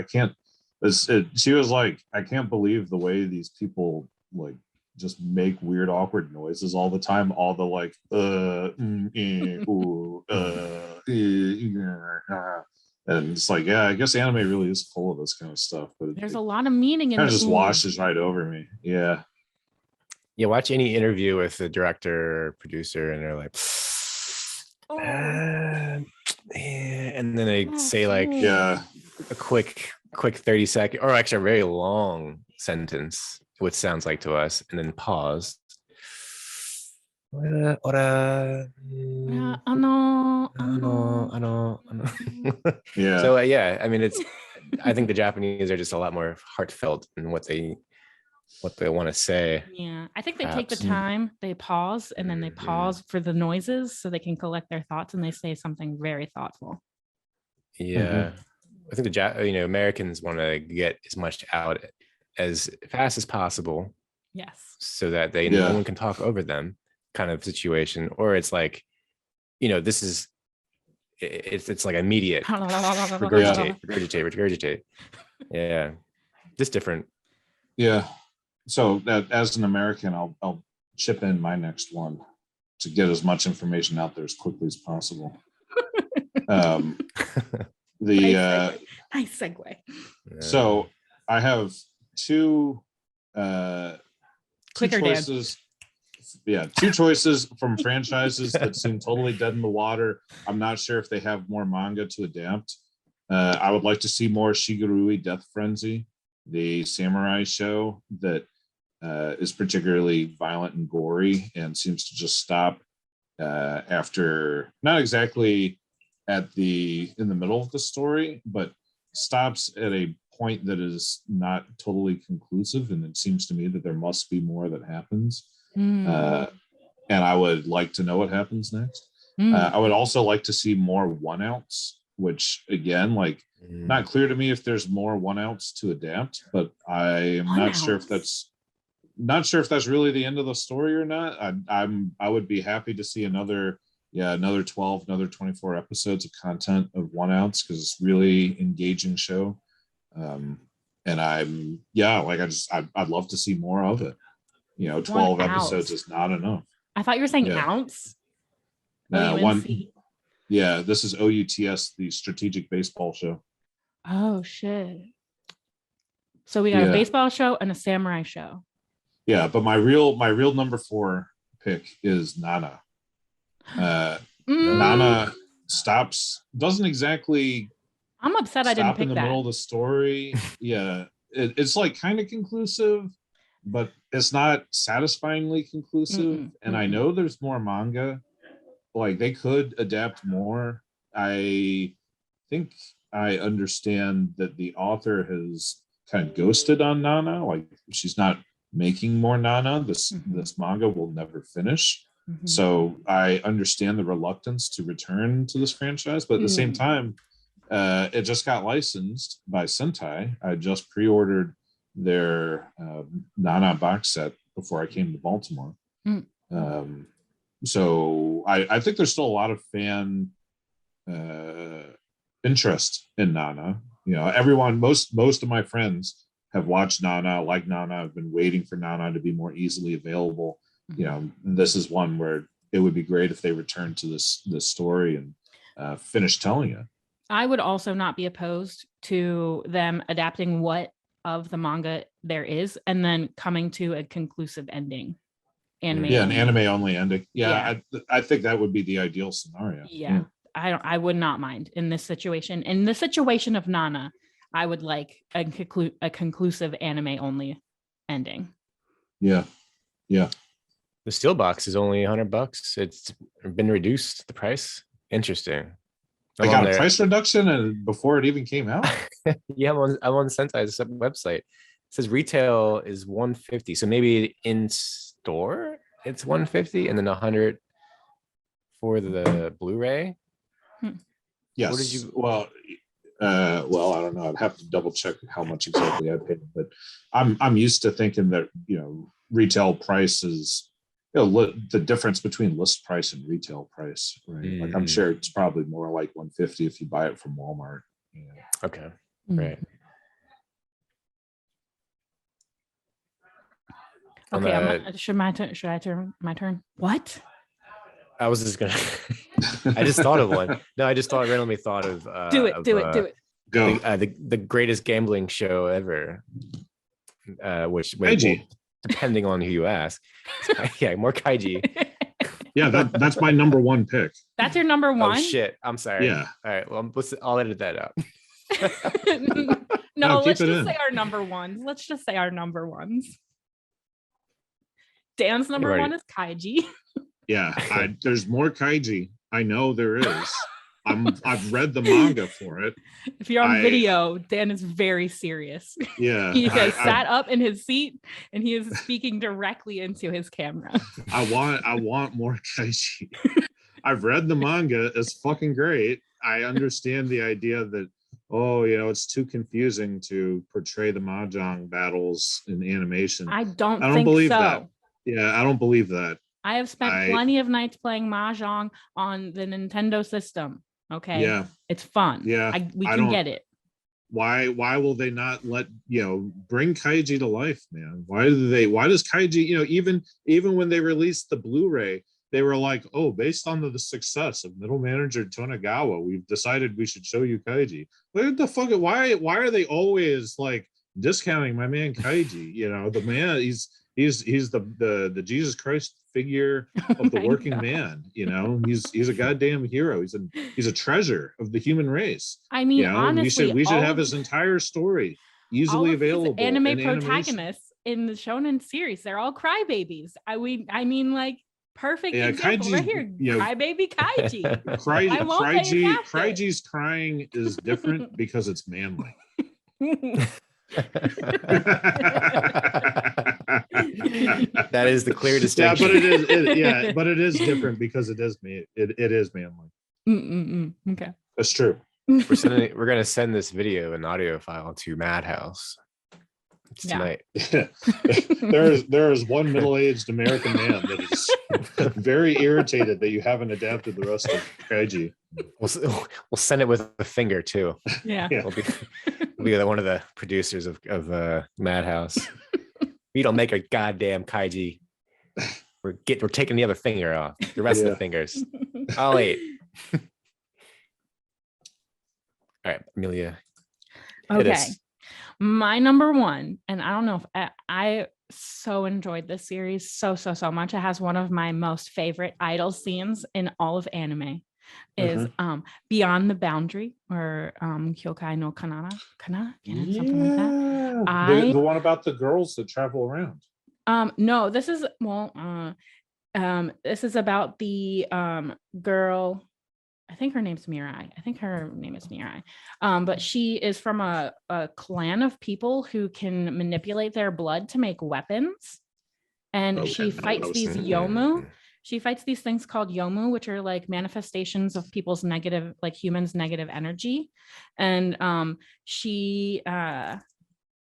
she was like, I can't believe the way these people like just make weird awkward noises all the time, all the like and it's like, yeah, I guess anime really is full of this kind of stuff, but There's a lot of meaning in kind it. of just washes right over me. Yeah. Yeah, watch any interview with the director or producer, and they're like, and then they say like Yeah. a quick 30-second, or actually a very long sentence, which sounds like to us, and then pause. I know. Yeah. So I mean, I think the Japanese are just a lot more heartfelt in what they want to say. Yeah, I think they take the Perhaps. time, they pause, and then they pause for the noises so they can collect their thoughts, and they say something very thoughtful. Yeah, I think Americans want to get as much out as fast as possible, Yes. so that no Yeah. one can talk over them, kind of situation. Or it's like, this is it's like immediate regurgitate. Yeah, just different. Yeah. So as an American, I'll chip in my next one to get as much information out there as quickly as possible. Nice segue. So I have two Quicker, Dan. choices. Yeah, two choices from franchises that seem totally dead in the water. I'm not sure if they have more manga to adapt. I would like to see more Shigarui Death Frenzy, the samurai show that is particularly violent and gory and seems to just stop after, not exactly in the middle of the story, but stops at a point that is not totally conclusive. And it seems to me that there must be more that happens. And I would like to know what happens next. I would also like to see more one-outs, which again, like, not clear to me if there's more one-outs to adapt, but I am not sure if that's really the end of the story or not. I would be happy to see another 12, another 24 episodes of content of one-outs, because it's really engaging show. And I'd love to see more of it. 12 episodes is not enough. I thought you were saying Yeah. ounce. One. Yeah, this is OUTS, the strategic baseball show. Oh shit. So we got a baseball show and a samurai show. Yeah, but my real number 4 pick is Nana. Nana doesn't exactly I'm upset I didn't stop in pick the middle that. of the story. Yeah, it's like kind of conclusive, but it's not satisfyingly conclusive. Mm-mm, And I know there's more manga. Like they could adapt more. I think I understand that the author has kind of ghosted on Nana. Like she's not making more Nana. This manga will never finish. So I understand the reluctance to return to this franchise, but at the same time, it just got licensed by Sentai. I just pre-ordered their Nana box set before I came to Baltimore. So I think there's still a lot of fan interest in Nana. Everyone, most of my friends have watched Nana, like Nana. I've been waiting for Nana to be more easily available. This is one where it would be great if they returned to this story and finish telling it. I would also not be opposed to them adapting what of the manga there is and then coming to a conclusive ending. An anime only ending. I think that would be the ideal scenario. I would not mind in this situation. In the situation of Nana, I would like a conclusive anime only ending. The steel box is only $100. It's been reduced, the price. Interesting. I got a price reduction and before it even came out. Yeah, I'm on Sentai's website. It says retail is $150. So maybe in store it's $150 and then $100 for the Blu-ray. Yes. What did you? Well, I don't know. I'd have to double check how much exactly I paid, but I'm used to thinking that retail price is the difference between list price and retail price, right? Like I'm sure it's probably more like $150 if you buy it from Walmart. Okay, right. Okay, should I turn my turn? What? I was just gonna. I just thought of one. No, I just randomly thought of. Do it. Go. The greatest gambling show ever. Which Kaiji. Depending on who you ask, more Kaiji. Yeah, that's my number 1 pick. That's your number 1? Oh shit! I'm sorry. Yeah. All right. Well, I'll edit that out. No, let's just say our number 1s. Let's just say our number 1s. Dan's number 1 is Kaiji. Yeah, there's more Kaiji. I know there is. I've read the manga for it. If you're on video, Dan is very serious. Yeah. He has sat up in his seat and he is speaking directly into his camera. I want more Kaiji. I've read the manga. It's fucking great. I understand the idea that it's too confusing to portray the mahjong battles in animation. I don't believe so. that. Yeah, I don't believe that. I have spent plenty of nights playing mahjong on the Nintendo system. Okay. Yeah. It's fun. Yeah. We can get it. Why will they not let bring Kaiji to life, man? Why does Kaiji, even when they released the Blu-ray, they were like, oh, based on the success of middle manager Tonagawa, we've decided we should show you Kaiji. What the fuck? Why are they always like discounting my man Kaiji? The man, he's the Jesus Christ figure of the working man. He's a goddamn hero. He's a treasure of the human race. I mean, honestly, we should have his entire story easily available. Anime protagonists in the shonen series, they're all crybabies. I mean, like perfect example right here. Crybaby Kaiji. Kaiji's crying is different because it's manly. That is the clear distinction. But it is different because it is manly. Okay, that's true. We're gonna send this video and audio file to Madhouse tonight. There is one middle-aged American man that is very irritated that you haven't adapted the rest of Kaiji. We'll send it with a finger too. Yeah. We'll be one of the producers of Madhouse. We don't make a goddamn Kaiji. We're taking the other finger off. The rest of the fingers. I'll eat. All right, Amelia. Okay. My number 1, and I don't know if so enjoyed this series so much. It has one of my most favorite idol scenes in all of anime. Is Beyond the Boundary, or Kyokai no Kanana, something like that. The one about the girls that travel around. No, this is this is about the girl. I think her name's Mirai. But she is from a clan of people who can manipulate their blood to make weapons. And she fights these yomu. She fights these things called yomu, which are like manifestations of people's negative, like humans' negative energy. And she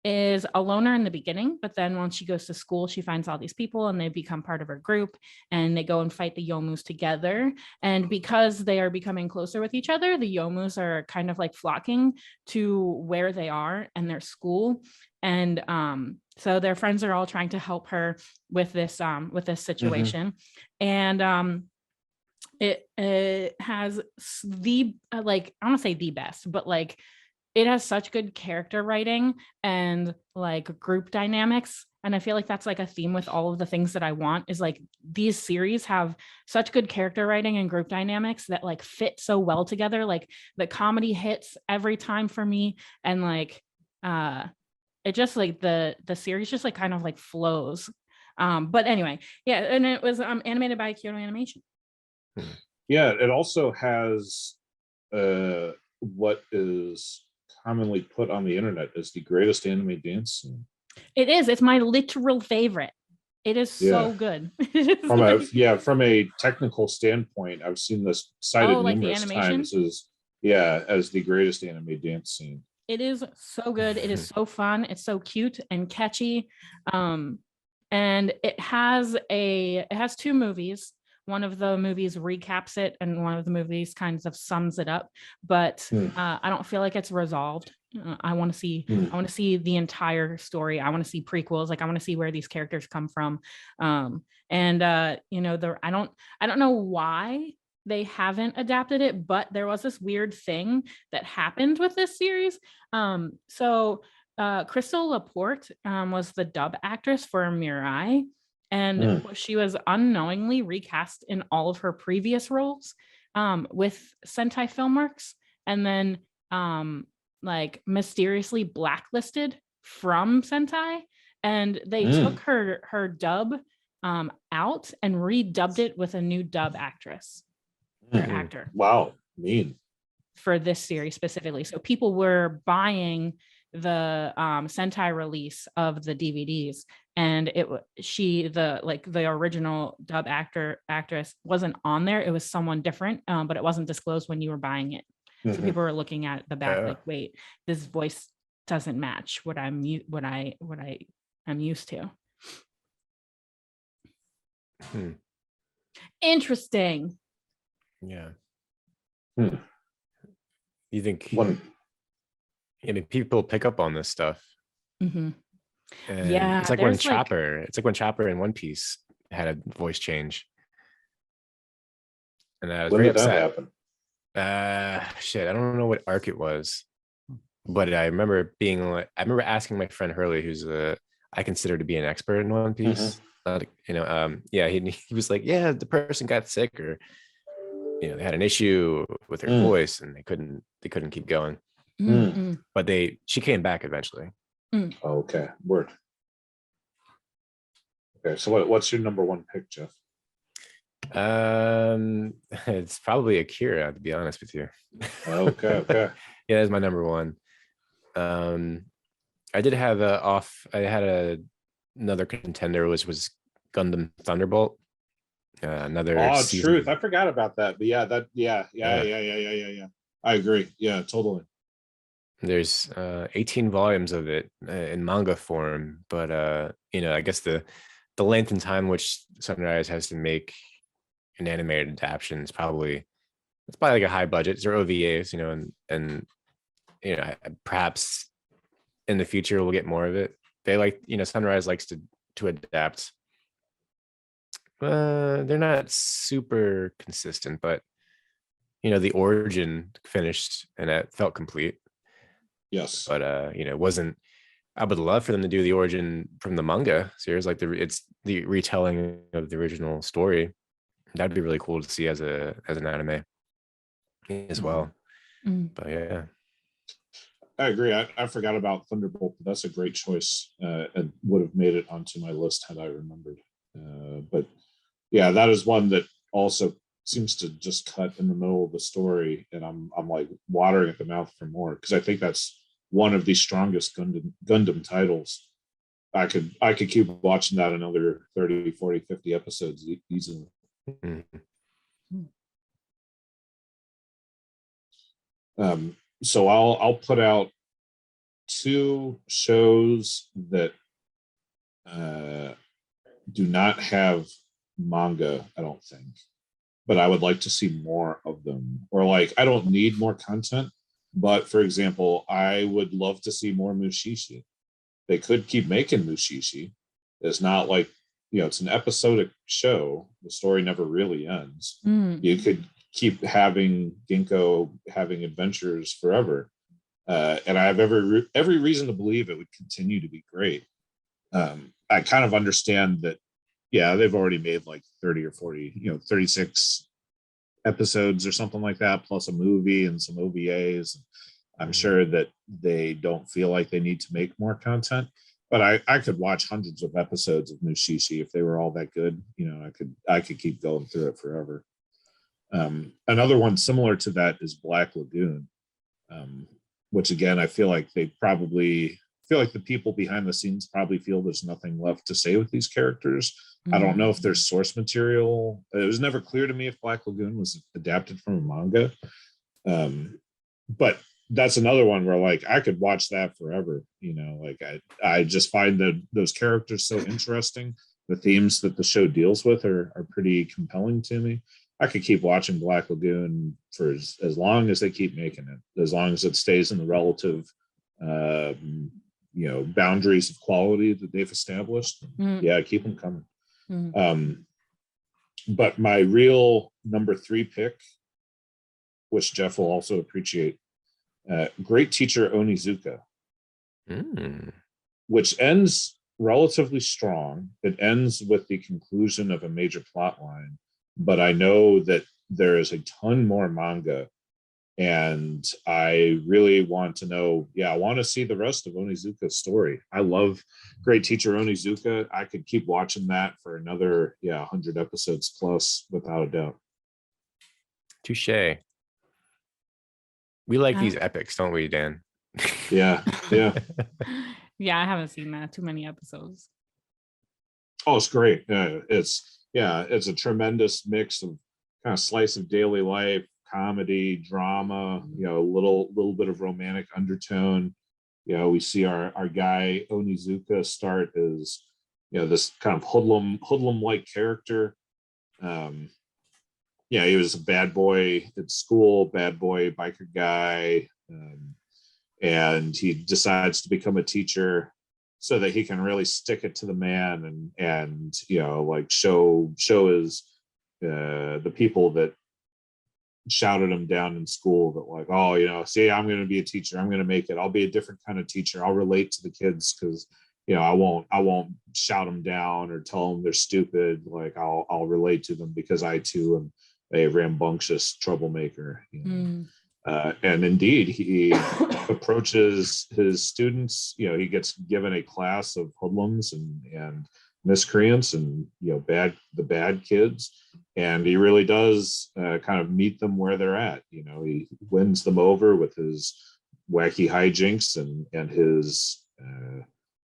is a loner in the beginning, but then once she goes to school, she finds all these people and they become part of her group, and they go and fight the yomus together. And because they are becoming closer with each other, the yomus are kind of like flocking to where they are and their school. And so their friends are all trying to help her with this situation. And it has the like, I don't want to say the best, but like it has such good character writing and like group dynamics. And I feel like that's like a theme with all of the things that I want, is like these series have such good character writing and group dynamics that like fit so well together. Like the comedy hits every time for me. And like it just like the series just like kind of like flows. But anyway, yeah. And it was animated by Kyoto Animation. Yeah, it also has what is commonly put on the internet as the greatest anime dance scene. It is. It's my literal favorite. It is so good. From a technical standpoint, I've seen this cited numerous times as the greatest anime dance scene. It is so good. It is so fun. It's so cute and catchy. And it has two movies. One of the movies recaps it, and one of the movies kind of sums it up. But I don't feel like it's resolved. I want to see. I want to see the entire story. I want to see prequels. Like I want to see where these characters come from. I don't know why they haven't adapted it, but there was this weird thing that happened with this series. Crystal Laporte was the dub actress for Mirai. And she was unknowingly recast in all of her previous roles with Sentai Filmworks, and then like mysteriously blacklisted from Sentai. And they took her dub out and redubbed it with a new dub actress or actor. Wow, mean. For this series specifically. So people were buying the Sentai release of the DVDs, and the original dub actress wasn't on there. It was someone different, but it wasn't disclosed when you were buying it. So people were looking at the back like, wait, this voice doesn't match what I'm used to. Interesting. Yeah. You think people pick up on this stuff? And it's like when Chopper in One Piece had a voice change, and I was very upset. I don't know what arc it was, but I remember asking my friend Hurley, who's I consider to be an expert in One Piece. He was like, yeah, the person got sick, or they had an issue with her voice and they couldn't keep going. But she came back eventually. Okay, word. Okay, so what's your number one pick, Geoff? It's probably Akira, to be honest with you. Okay. Yeah, that's my number one. I did have another contender, which was Gundam Thunderbolt. Truth. I forgot about that. But yeah. I agree. Yeah, totally. There's 18 volumes of it in manga form, but I guess the length and time which Sunrise has to make an animated adaptation is probably like a high budget. They're OVAs, and perhaps in the future we'll get more of it. They Sunrise likes to adapt. They're not super consistent, but the origin finished and it felt complete. Yes, but it wasn't. I would love for them to do the origin from the manga series, like it's the retelling of the original story. That'd be really cool to see as an anime as well. Mm. But yeah. I agree. I forgot about Thunderbolt, but that's a great choice, and would have made it onto my list had I remembered. But yeah, that is one that also seems to just cut in the middle of the story, and I'm like watering at the mouth for more, because I think that's one of the strongest Gundam titles. I could keep watching that another 30, 40, 50 episodes easily. So I'll put out 2 shows that do not have manga, I don't think, but I would like to see more of them. Or like, I don't need more content, but for example, I would love to see more Mushishi. They could keep making Mushishi. It's not like, it's an episodic show. The story never really ends. You could keep having Ginkgo having adventures forever. And I have every reason to believe it would continue to be great. I kind of understand that, yeah, they've already made like 30 or 40, 36 episodes or something like that, plus a movie and some OVAs. I'm sure that they don't feel like they need to make more content, but I could watch hundreds of episodes of Mushishi if they were all that good. I could keep going through it forever. Another one similar to that is Black Lagoon, which again, I feel like the people behind the scenes probably feel there's nothing left to say with these characters. I don't know if there's source material. It was never clear to me if Black Lagoon was adapted from a manga. But that's another one where like I could watch that forever. Like I just find that those characters so interesting. The themes that the show deals with are pretty compelling to me. I could keep watching Black Lagoon for as long as they keep making it, as long as it stays in the relative boundaries of quality that they've established. Yeah, keep them coming. But my real number 3 pick, which Geoff will also appreciate, Great Teacher Onizuka, which ends relatively strong. It ends with the conclusion of a major plot line, but I know that there is a ton more manga, and I really want to know. I want to see the rest of Onizuka's story. I love Great Teacher Onizuka. I could keep watching that for another 100 episodes plus, without a doubt. Touche. We like these epics, don't we, Dan? Yeah. Yeah, I haven't seen that. Too many episodes. Oh, it's great. It's a tremendous mix of kind of slice of daily life, comedy, drama, a little bit of romantic undertone. We see our guy Onizuka start as this kind of hoodlum like character. He was a bad boy at school, bad boy biker guy, and he decides to become a teacher so that he can really stick it to the man and like show his the people that shouted him down in school that like, oh, see, I'm going to be a teacher. I'm going to make it. I'll be a different kind of teacher. I'll relate to the kids because I won't shout them down or tell them they're stupid. Like I'll relate to them because I too am a rambunctious troublemaker. And indeed, he approaches his students. He gets given a class of hoodlums and miscreants and the bad kids, and he really does kind of meet them where they're at. He wins them over with his wacky hijinks and his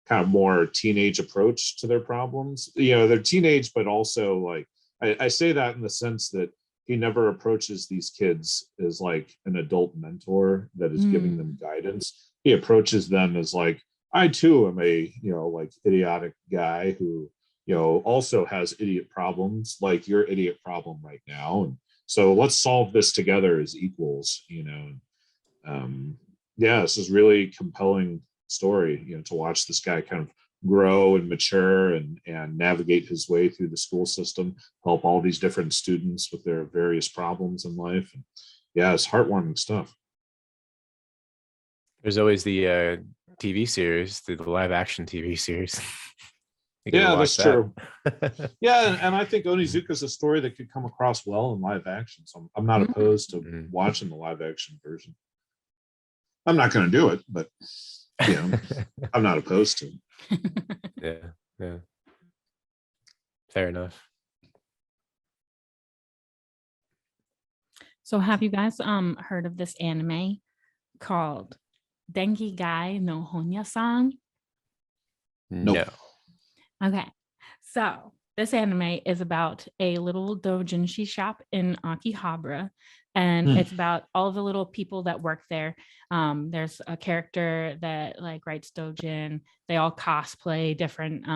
kind of more teenage approach to their problems. They're teenage, but also like I say that in the sense that he never approaches these kids as like an adult mentor that is giving them guidance. He approaches them as like, I too am a like idiotic guy who also has idiot problems like your idiot problem right now, and so let's solve this together as equals. This is really compelling story to watch this guy kind of grow and mature and navigate his way through the school system, help all these different students with their various problems in life. And it's heartwarming stuff. There's always the TV series, the live action TV series. You can Yeah, watch that's true. that. Yeah, and I think Onizuka is a story that could come across well in live action. So I'm not opposed to Mhm. watching the live action version. I'm not going to do it, but you know, I'm not opposed to it. Yeah. Fair enough. So have you guys heard of this anime called Denki Gai no Honya-san? No. Okay. So this anime is about a little doujinshi shop in Akihabara, and it's about all the little people that work there. There's a character that like writes doujin. They all cosplay different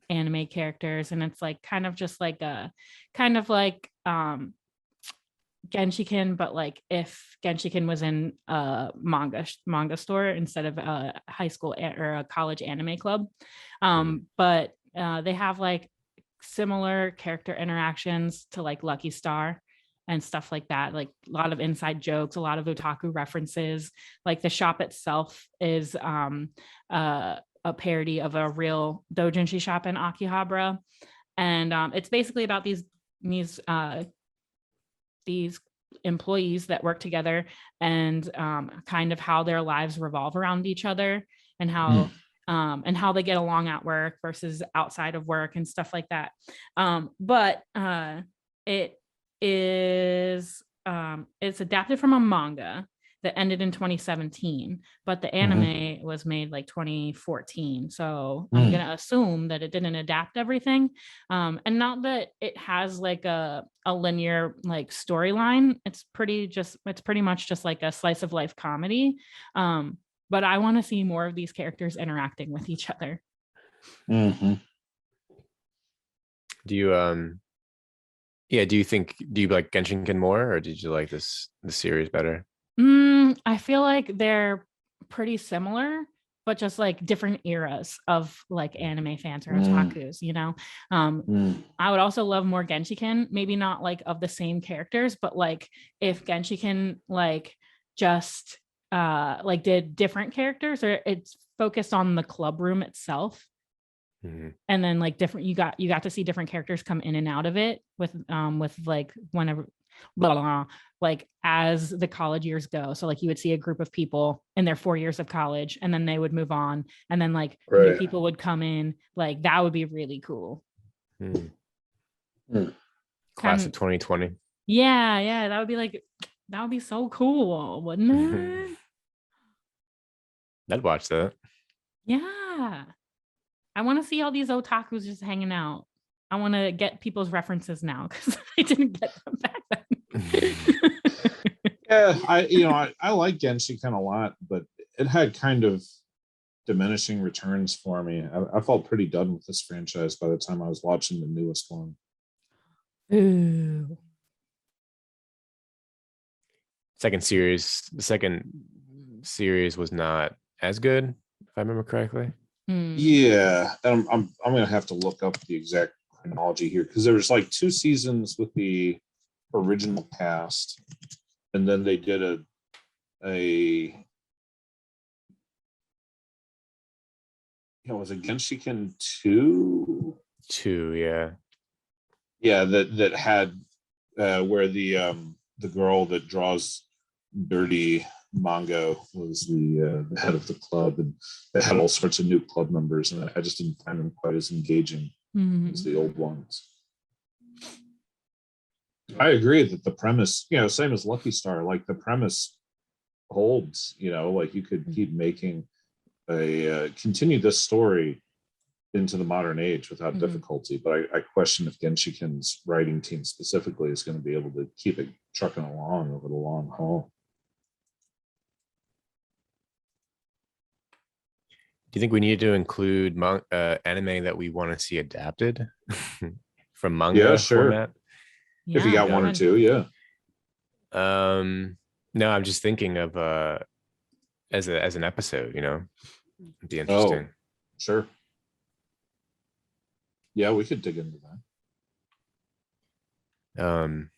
anime characters, and it's like kind of just like a kind of like Genshiken, but like if Genshiken was in a manga store instead of a high school or a college anime club. But they have like similar character interactions to like Lucky Star and stuff like that, like a lot of inside jokes, a lot of otaku references. Like the shop itself is a parody of a real doujinshi shop in Akihabara, and it's basically about these employees that work together and kind of how their lives revolve around each other and how they get along at work versus outside of work and stuff like that. But it is it's adapted from a manga that ended in 2017, but the anime was made like 2014. So I'm gonna assume that it didn't adapt everything, and not that it has like a linear like storyline. It's pretty much just like a slice of life comedy. But I want to see more of these characters interacting with each other. Do you do you like Genshinken more, or did you like the series better? I feel like they're pretty similar, but just like different eras of like anime fans or otakus, you know. I would also love more Genshiken, maybe not like of the same characters, but like if Genshiken like just like did different characters, or it's focused on the club room itself. And then like different, you got to see different characters come in and out of it with like whenever blah, blah, blah, like as the college years go. So like you would see a group of people in their 4 years of college, and then they would move on, and then like new people would come in. Like that would be really cool. Class of 2020. Yeah, that would be so cool, wouldn't it? I'd watch that. Yeah, I want to see all these otakus just hanging out. I want to get people's references now because I didn't get them back then. Yeah, I like Genshiken a lot, but it had kind of diminishing returns for me. I felt pretty done with this franchise by the time I was watching the newest one. Ooh. The second series was not as good, if I remember correctly. Yeah, and I'm gonna have to look up the exact chronology here, because there was like 2 seasons with the original cast, and then they did was it Genshiken 2? 2, yeah. Yeah, that had where the girl that draws dirty manga was the head of the club, and they had all sorts of new club members, and I just didn't find them quite as engaging as the old ones. I agree that the premise, same as Lucky Star, like the premise holds, like you could keep making continue this story into the modern age without difficulty, but I question if Genshiken's writing team specifically is going to be able to keep it trucking along over the long haul. Do you think we need to include anime that we want to see adapted from manga format? If you got 1 or 2, yeah. No, I'm just thinking of as an episode, it'd be interesting. Sure. Yeah, we could dig into that.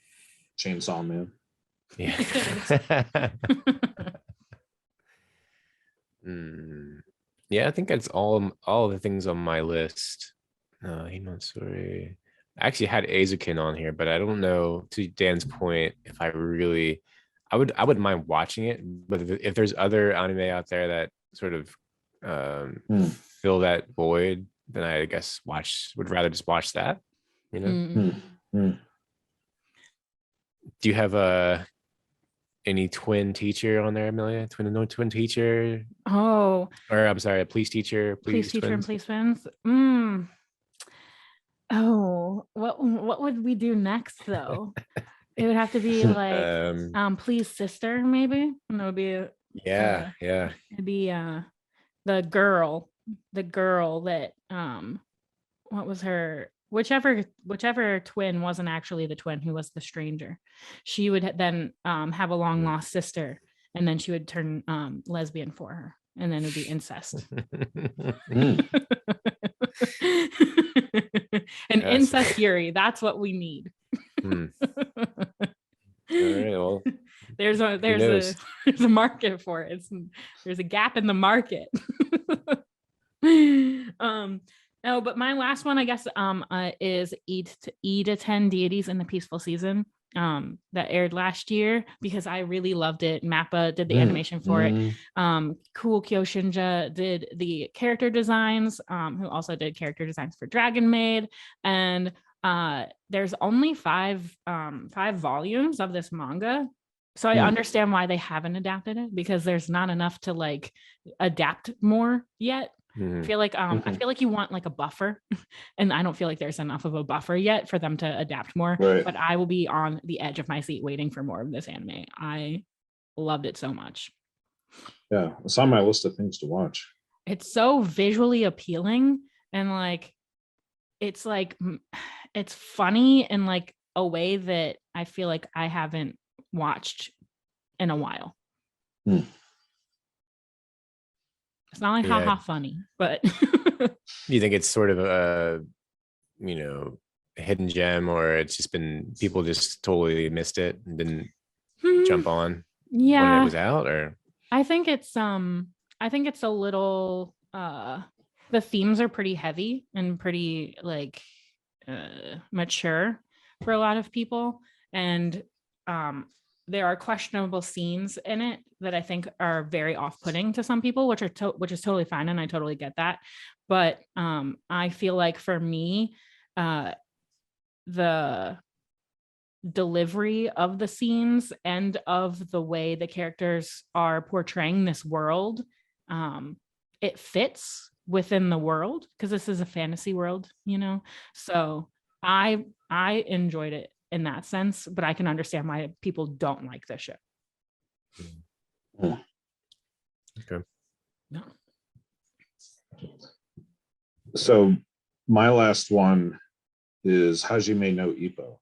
Chainsaw Man. Yeah. Yeah, I think that's all the things on my list. Hinamatsuri. I actually had Azukin on here, but I don't know, to Dan's point, if I really I wouldn't mind watching it, but if there's other anime out there that sort of Hmm. fill that void, then I guess would rather just watch that, you know. Mm. Do you have any twin teacher on there, Amelia? Twin teacher, Oh, or I'm sorry, a police teacher, police police teacher and twins? police twins. Oh, what would we do next though? It would have to be like please sister, maybe. And it would be Yeah, yeah. it'd be the girl that what was her, whichever twin wasn't actually the twin who was the stranger. She would then have a long lost sister, and then she would turn lesbian for her, and then it would be incest. An Yes. incest fury, that's what we need. All right, well, there's a knows? there's a market for it. There's a gap in the market. No, but my last one, I guess, is E to 10 Deities in the Peaceful Season, that aired last year, because I really loved it. Mappa did the animation for it. Cool Kyoshinja did the character designs, who also did character designs for Dragon Maid. And there's only five volumes of this manga. So I understand why they haven't adapted it, because there's not enough to like adapt more yet. I feel like I feel like you want like a buffer, and I don't feel like there's enough of a buffer yet for them to adapt more. Right. But I will be on the edge of my seat waiting for more of this anime. I loved it so much. Yeah, it's on my list of things to watch. It's so visually appealing, and it's funny in like a way that I feel like I haven't watched in a while. It's not like haha funny, but do you think it's sort of a hidden gem, or it's just been people just totally missed it and didn't jump on when it was out? Or I think it's a little the themes are pretty heavy and pretty like mature for a lot of people, and there are questionable scenes in it that I think are very off-putting to some people, which is totally fine, and I totally get that. But I feel like for me, the delivery of the scenes and of the way the characters are portraying this world, it fits within the world, because this is a fantasy world, so I enjoyed it in that sense, but I can understand why people don't like this show. Okay. No. So my last one is Hajime no Ippo,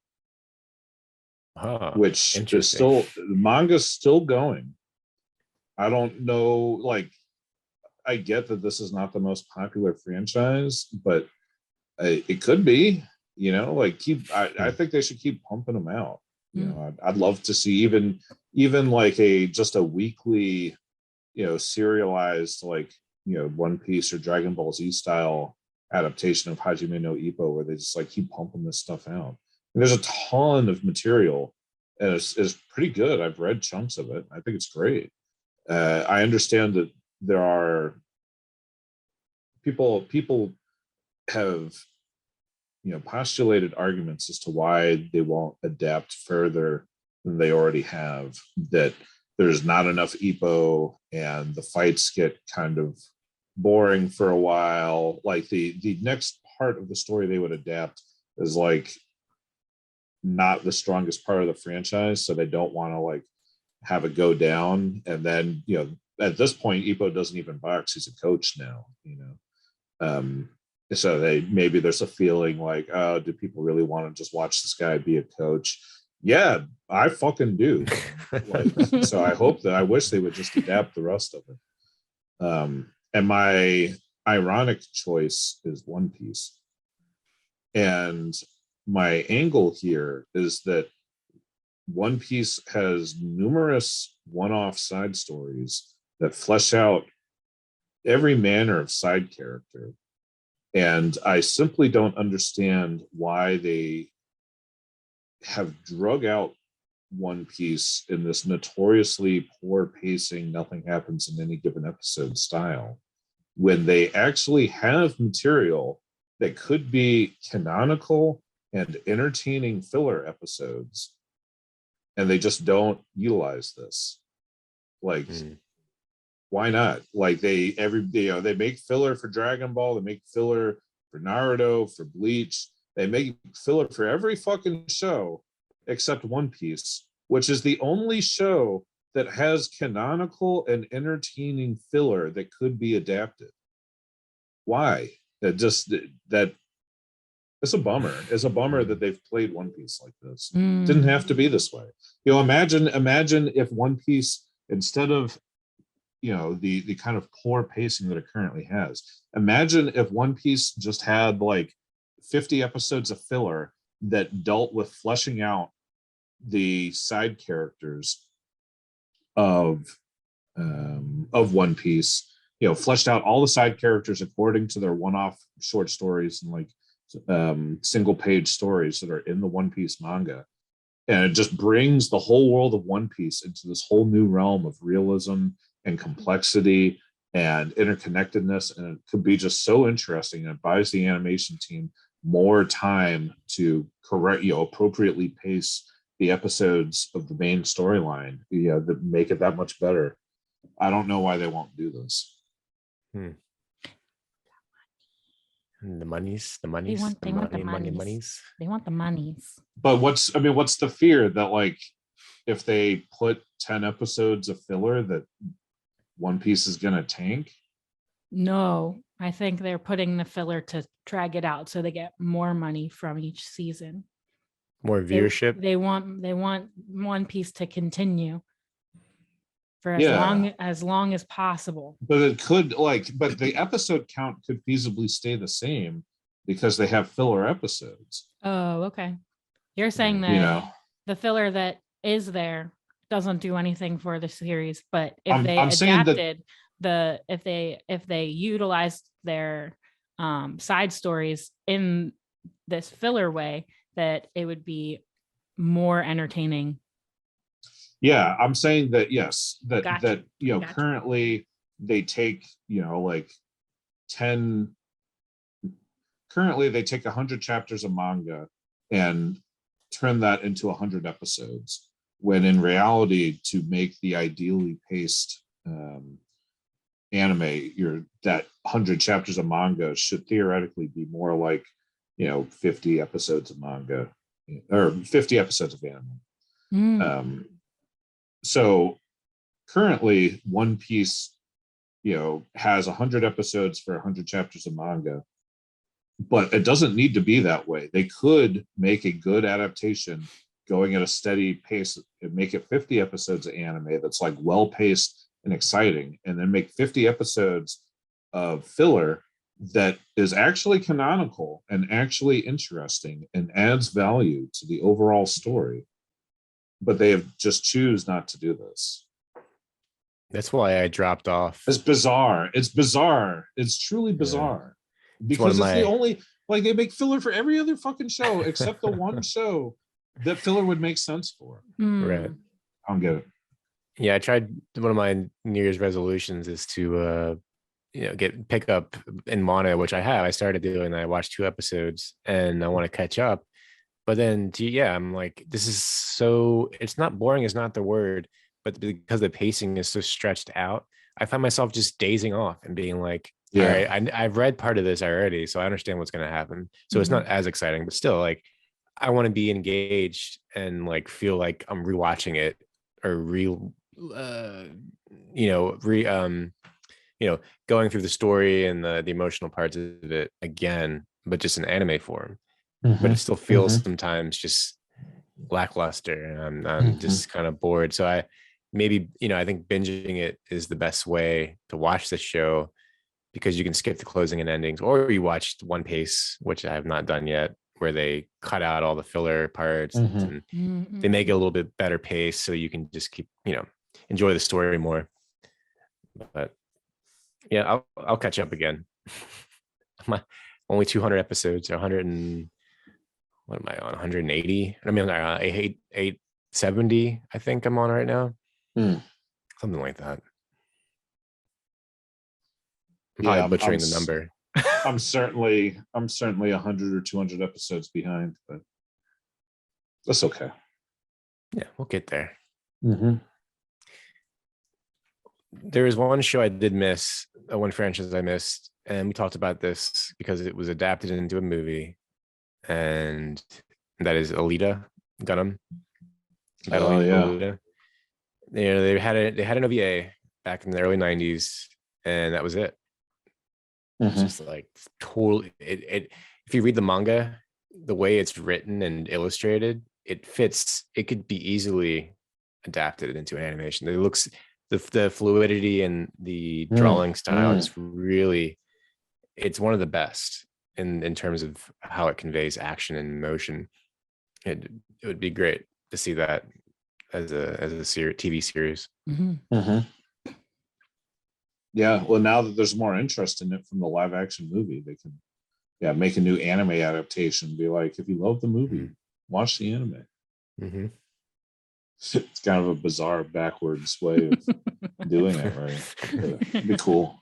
which is still, the manga's still going. I don't know, like, I get that this is not the most popular franchise, but it could be, like I think they should keep pumping them out. I'd love to see even like just a weekly, serialized, like, One Piece or Dragon Ball Z style adaptation of Hajime no Ippo, where they just like keep pumping this stuff out. And there's a ton of material, and it's pretty good. I've read chunks of it. I think it's great. I understand that there are people have postulated arguments as to why they won't adapt further than they already have, that there's not enough Ippo and the fights get kind of boring for a while. Like the next part of the story they would adapt is like not the strongest part of the franchise, so they don't want to like have it go down. And then at this point Ippo doesn't even box, he's a coach now. So maybe there's a feeling like, oh, do people really want to just watch this guy be a coach? Yeah, I fucking do. So I wish they would just adapt the rest of it. And my ironic choice is One Piece. And my angle here is that One Piece has numerous one-off side stories that flesh out every manner of side character. And I simply don't understand why they have drug out One Piece in this notoriously poor pacing, nothing happens in any given episode style, when they actually have material that could be canonical and entertaining filler episodes, and they just don't utilize this. Like, why not? Like they make filler for Dragon Ball, they make filler for Naruto, for Bleach, they make filler for every fucking show except One Piece, which is the only show that has canonical and entertaining filler that could be adapted. Why? That it's a bummer. It's a bummer that they've played One Piece like this. Didn't have to be this way. Imagine if One Piece, instead of the kind of poor pacing that it currently has, imagine if One Piece just had like 50 episodes of filler that dealt with fleshing out the side characters of One Piece, fleshed out all the side characters according to their one-off short stories and like single page stories that are in the One Piece manga. And it just brings the whole world of One Piece into this whole new realm of realism and complexity and interconnectedness. And it could be just so interesting. And it buys the animation team more time to appropriately pace the episodes of the main storyline, that make it that much better. I don't know why they won't do this. And the monies. They want the monies. They want the monies. But what's the fear that, like, if they put 10 episodes of filler, that One Piece is gonna tank? No, I think they're putting the filler to drag it out so they get more money from each season. More viewership. They want One Piece to continue for as long as possible. But it could, but the episode count could feasibly stay the same because they have filler episodes. Oh, okay. You're saying that the filler that is there doesn't do anything for the series, but if if they utilized their side stories in this filler way, that it would be more entertaining. Yeah, I'm saying that, yes, Gotcha. Currently they take, 10, currently they take 100 chapters of manga and turn that into 100 episodes, when in reality, to make the ideally paced anime, that 100 chapters of manga should theoretically be more like 50 episodes of manga or 50 episodes of anime. So currently One Piece, has 100 episodes for 100 chapters of manga, but it doesn't need to be that way. They could make a good adaptation going at a steady pace and make it 50 episodes of anime that's like well paced and exciting, and then make 50 episodes of filler that is actually canonical and actually interesting and adds value to the overall story. But they have just choose not to do this. That's why I dropped off. It's bizarre. It's truly bizarre. Because it's the only, they make filler for every other fucking show except the one show that filler would make sense for. Right. I don't get it. Yeah, I tried. One of my New Year's resolutions is to pick up in manga, which I have. I started doing. I watched 2 episodes and I want to catch up. But then, I'm like, this is so, it's not boring, is not the word, but because the pacing is so stretched out, I find myself just dazing off and being like, all right, I've read part of this already, so I understand what's going to happen. So it's not as exciting, but still, like, I want to be engaged and like feel like I'm rewatching it or going through the story and the emotional parts of it again, but just in anime form. But it still feels sometimes just lackluster, and I'm just kind of bored. So I think binging it is the best way to watch the show, because you can skip the closing and endings, or you watch One Piece, which I have not done yet, where they cut out all the filler parts and they make it a little bit better pace, so you can just keep enjoy the story more. But Yeah, I'll catch up again. Only 200 episodes, 100 and what am I on? 180. I mean, 870. I think I'm on right now. Something like that. I'm probably butchering the number. I'm certainly 100 or 200 episodes behind, but that's okay. Yeah, we'll get there. Mm-hmm. There is one show I did miss, one franchise I missed, and we talked about this because it was adapted into a movie, and that is Alita Gundam. Oh yeah. Alita. You know, they had an OVA back in the early 90s, and that was it. It's just like totally it if you read the manga, the way it's written and illustrated, it fits. It could be easily adapted into animation. It looks the fluidity and the drawing style is really, it's one of the best in terms of how it conveys action and emotion. It would be great to see that as a TV series. Yeah, well, now that there's more interest in it from the live action movie, they can make a new anime adaptation. Be like, if you love the movie, watch the anime. It's kind of a bizarre backwards way of doing it, right? It'd be cool.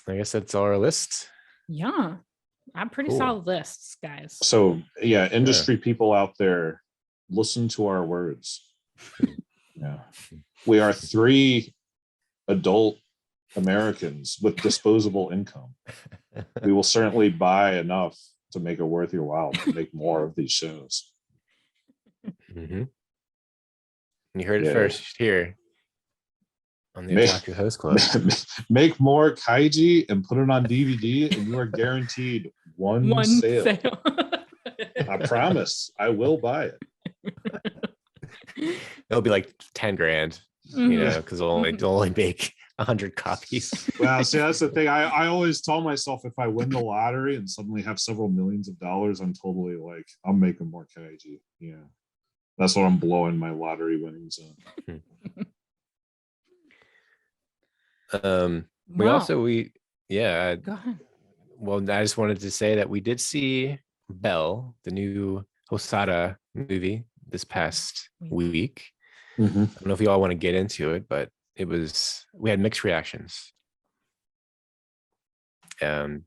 I guess that's our list. Yeah, I'm pretty solid lists, guys. So yeah, industry people out there, listen to our words. Yeah, we are 3 adult Americans with disposable income. We will certainly buy enough to make it worth your while to make more of these shows. You heard it first here on the Otaku Host Club. Make more Kaiji and put it on DVD, and you are guaranteed one sale. I promise, I will buy it. It'll be like 10 grand, you know, because they'll only make 100 copies. Well, see, that's the thing. I always tell myself, if I win the lottery and suddenly have several millions of dollars, I'm totally like, I'm making more Kaiji. Yeah, that's what I'm blowing my lottery winnings on. Go ahead. Well, I just wanted to say that we did see Belle, the new Hosada movie, this past week. I don't know if you all want to get into it, but we had mixed reactions. Do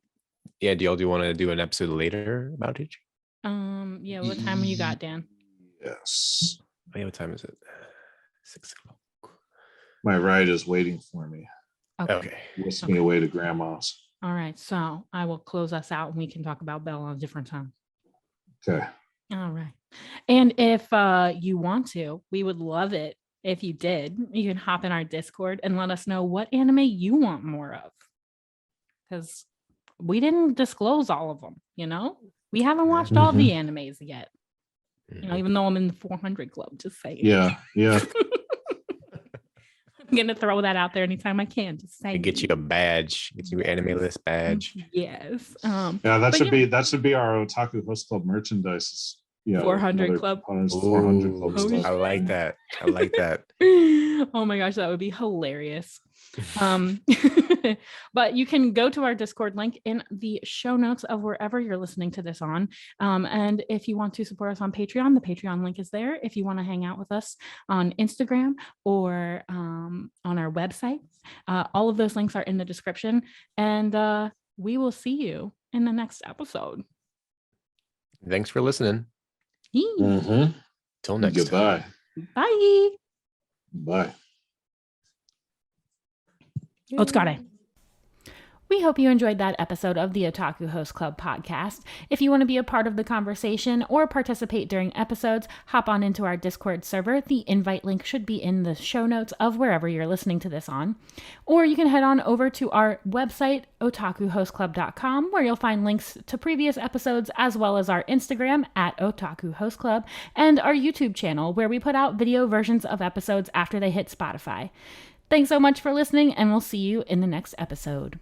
y'all want to do an episode later about it? Yeah, what time you got, Dan? Yes. Oh, yeah, what time is it? 6 o'clock. My ride is waiting for me. Okay. Whisk me away to grandma's. All right, so I will close us out and we can talk about Belle on a different time. Okay. All right. And if you want to, we would love it if you did. You can hop in our Discord and let us know what anime you want more of. Because we didn't disclose all of them, you know? We haven't watched all the animes yet. You know, even though I'm in the 400 club, just saying. Yeah. I'm going to throw that out there anytime I can. Just saying. Get you a badge. Get you an anime list badge. Yes. That should be our Otaku Host Club merchandise. 400 club. 400 club stuff. I like that. Oh my gosh, that would be hilarious. But you can go to our Discord link in the show notes of wherever you're listening to this on. And if you want to support us on Patreon, the Patreon link is there. If you want to hang out with us on Instagram or on our website, all of those links are in the description. And we will see you in the next episode. Thanks for listening. Till next Goodbye. time. Bye. Bye. Otsukare. We hope you enjoyed that episode of the Otaku Host Club podcast. If you want to be a part of the conversation or participate during episodes, hop on into our Discord server. The invite link should be in the show notes of wherever you're listening to this on. Or you can head on over to our website, otakuhostclub.com, where you'll find links to previous episodes, as well as our Instagram at Otaku Host Club, and our YouTube channel, where we put out video versions of episodes after they hit Spotify. Thanks so much for listening, and we'll see you in the next episode.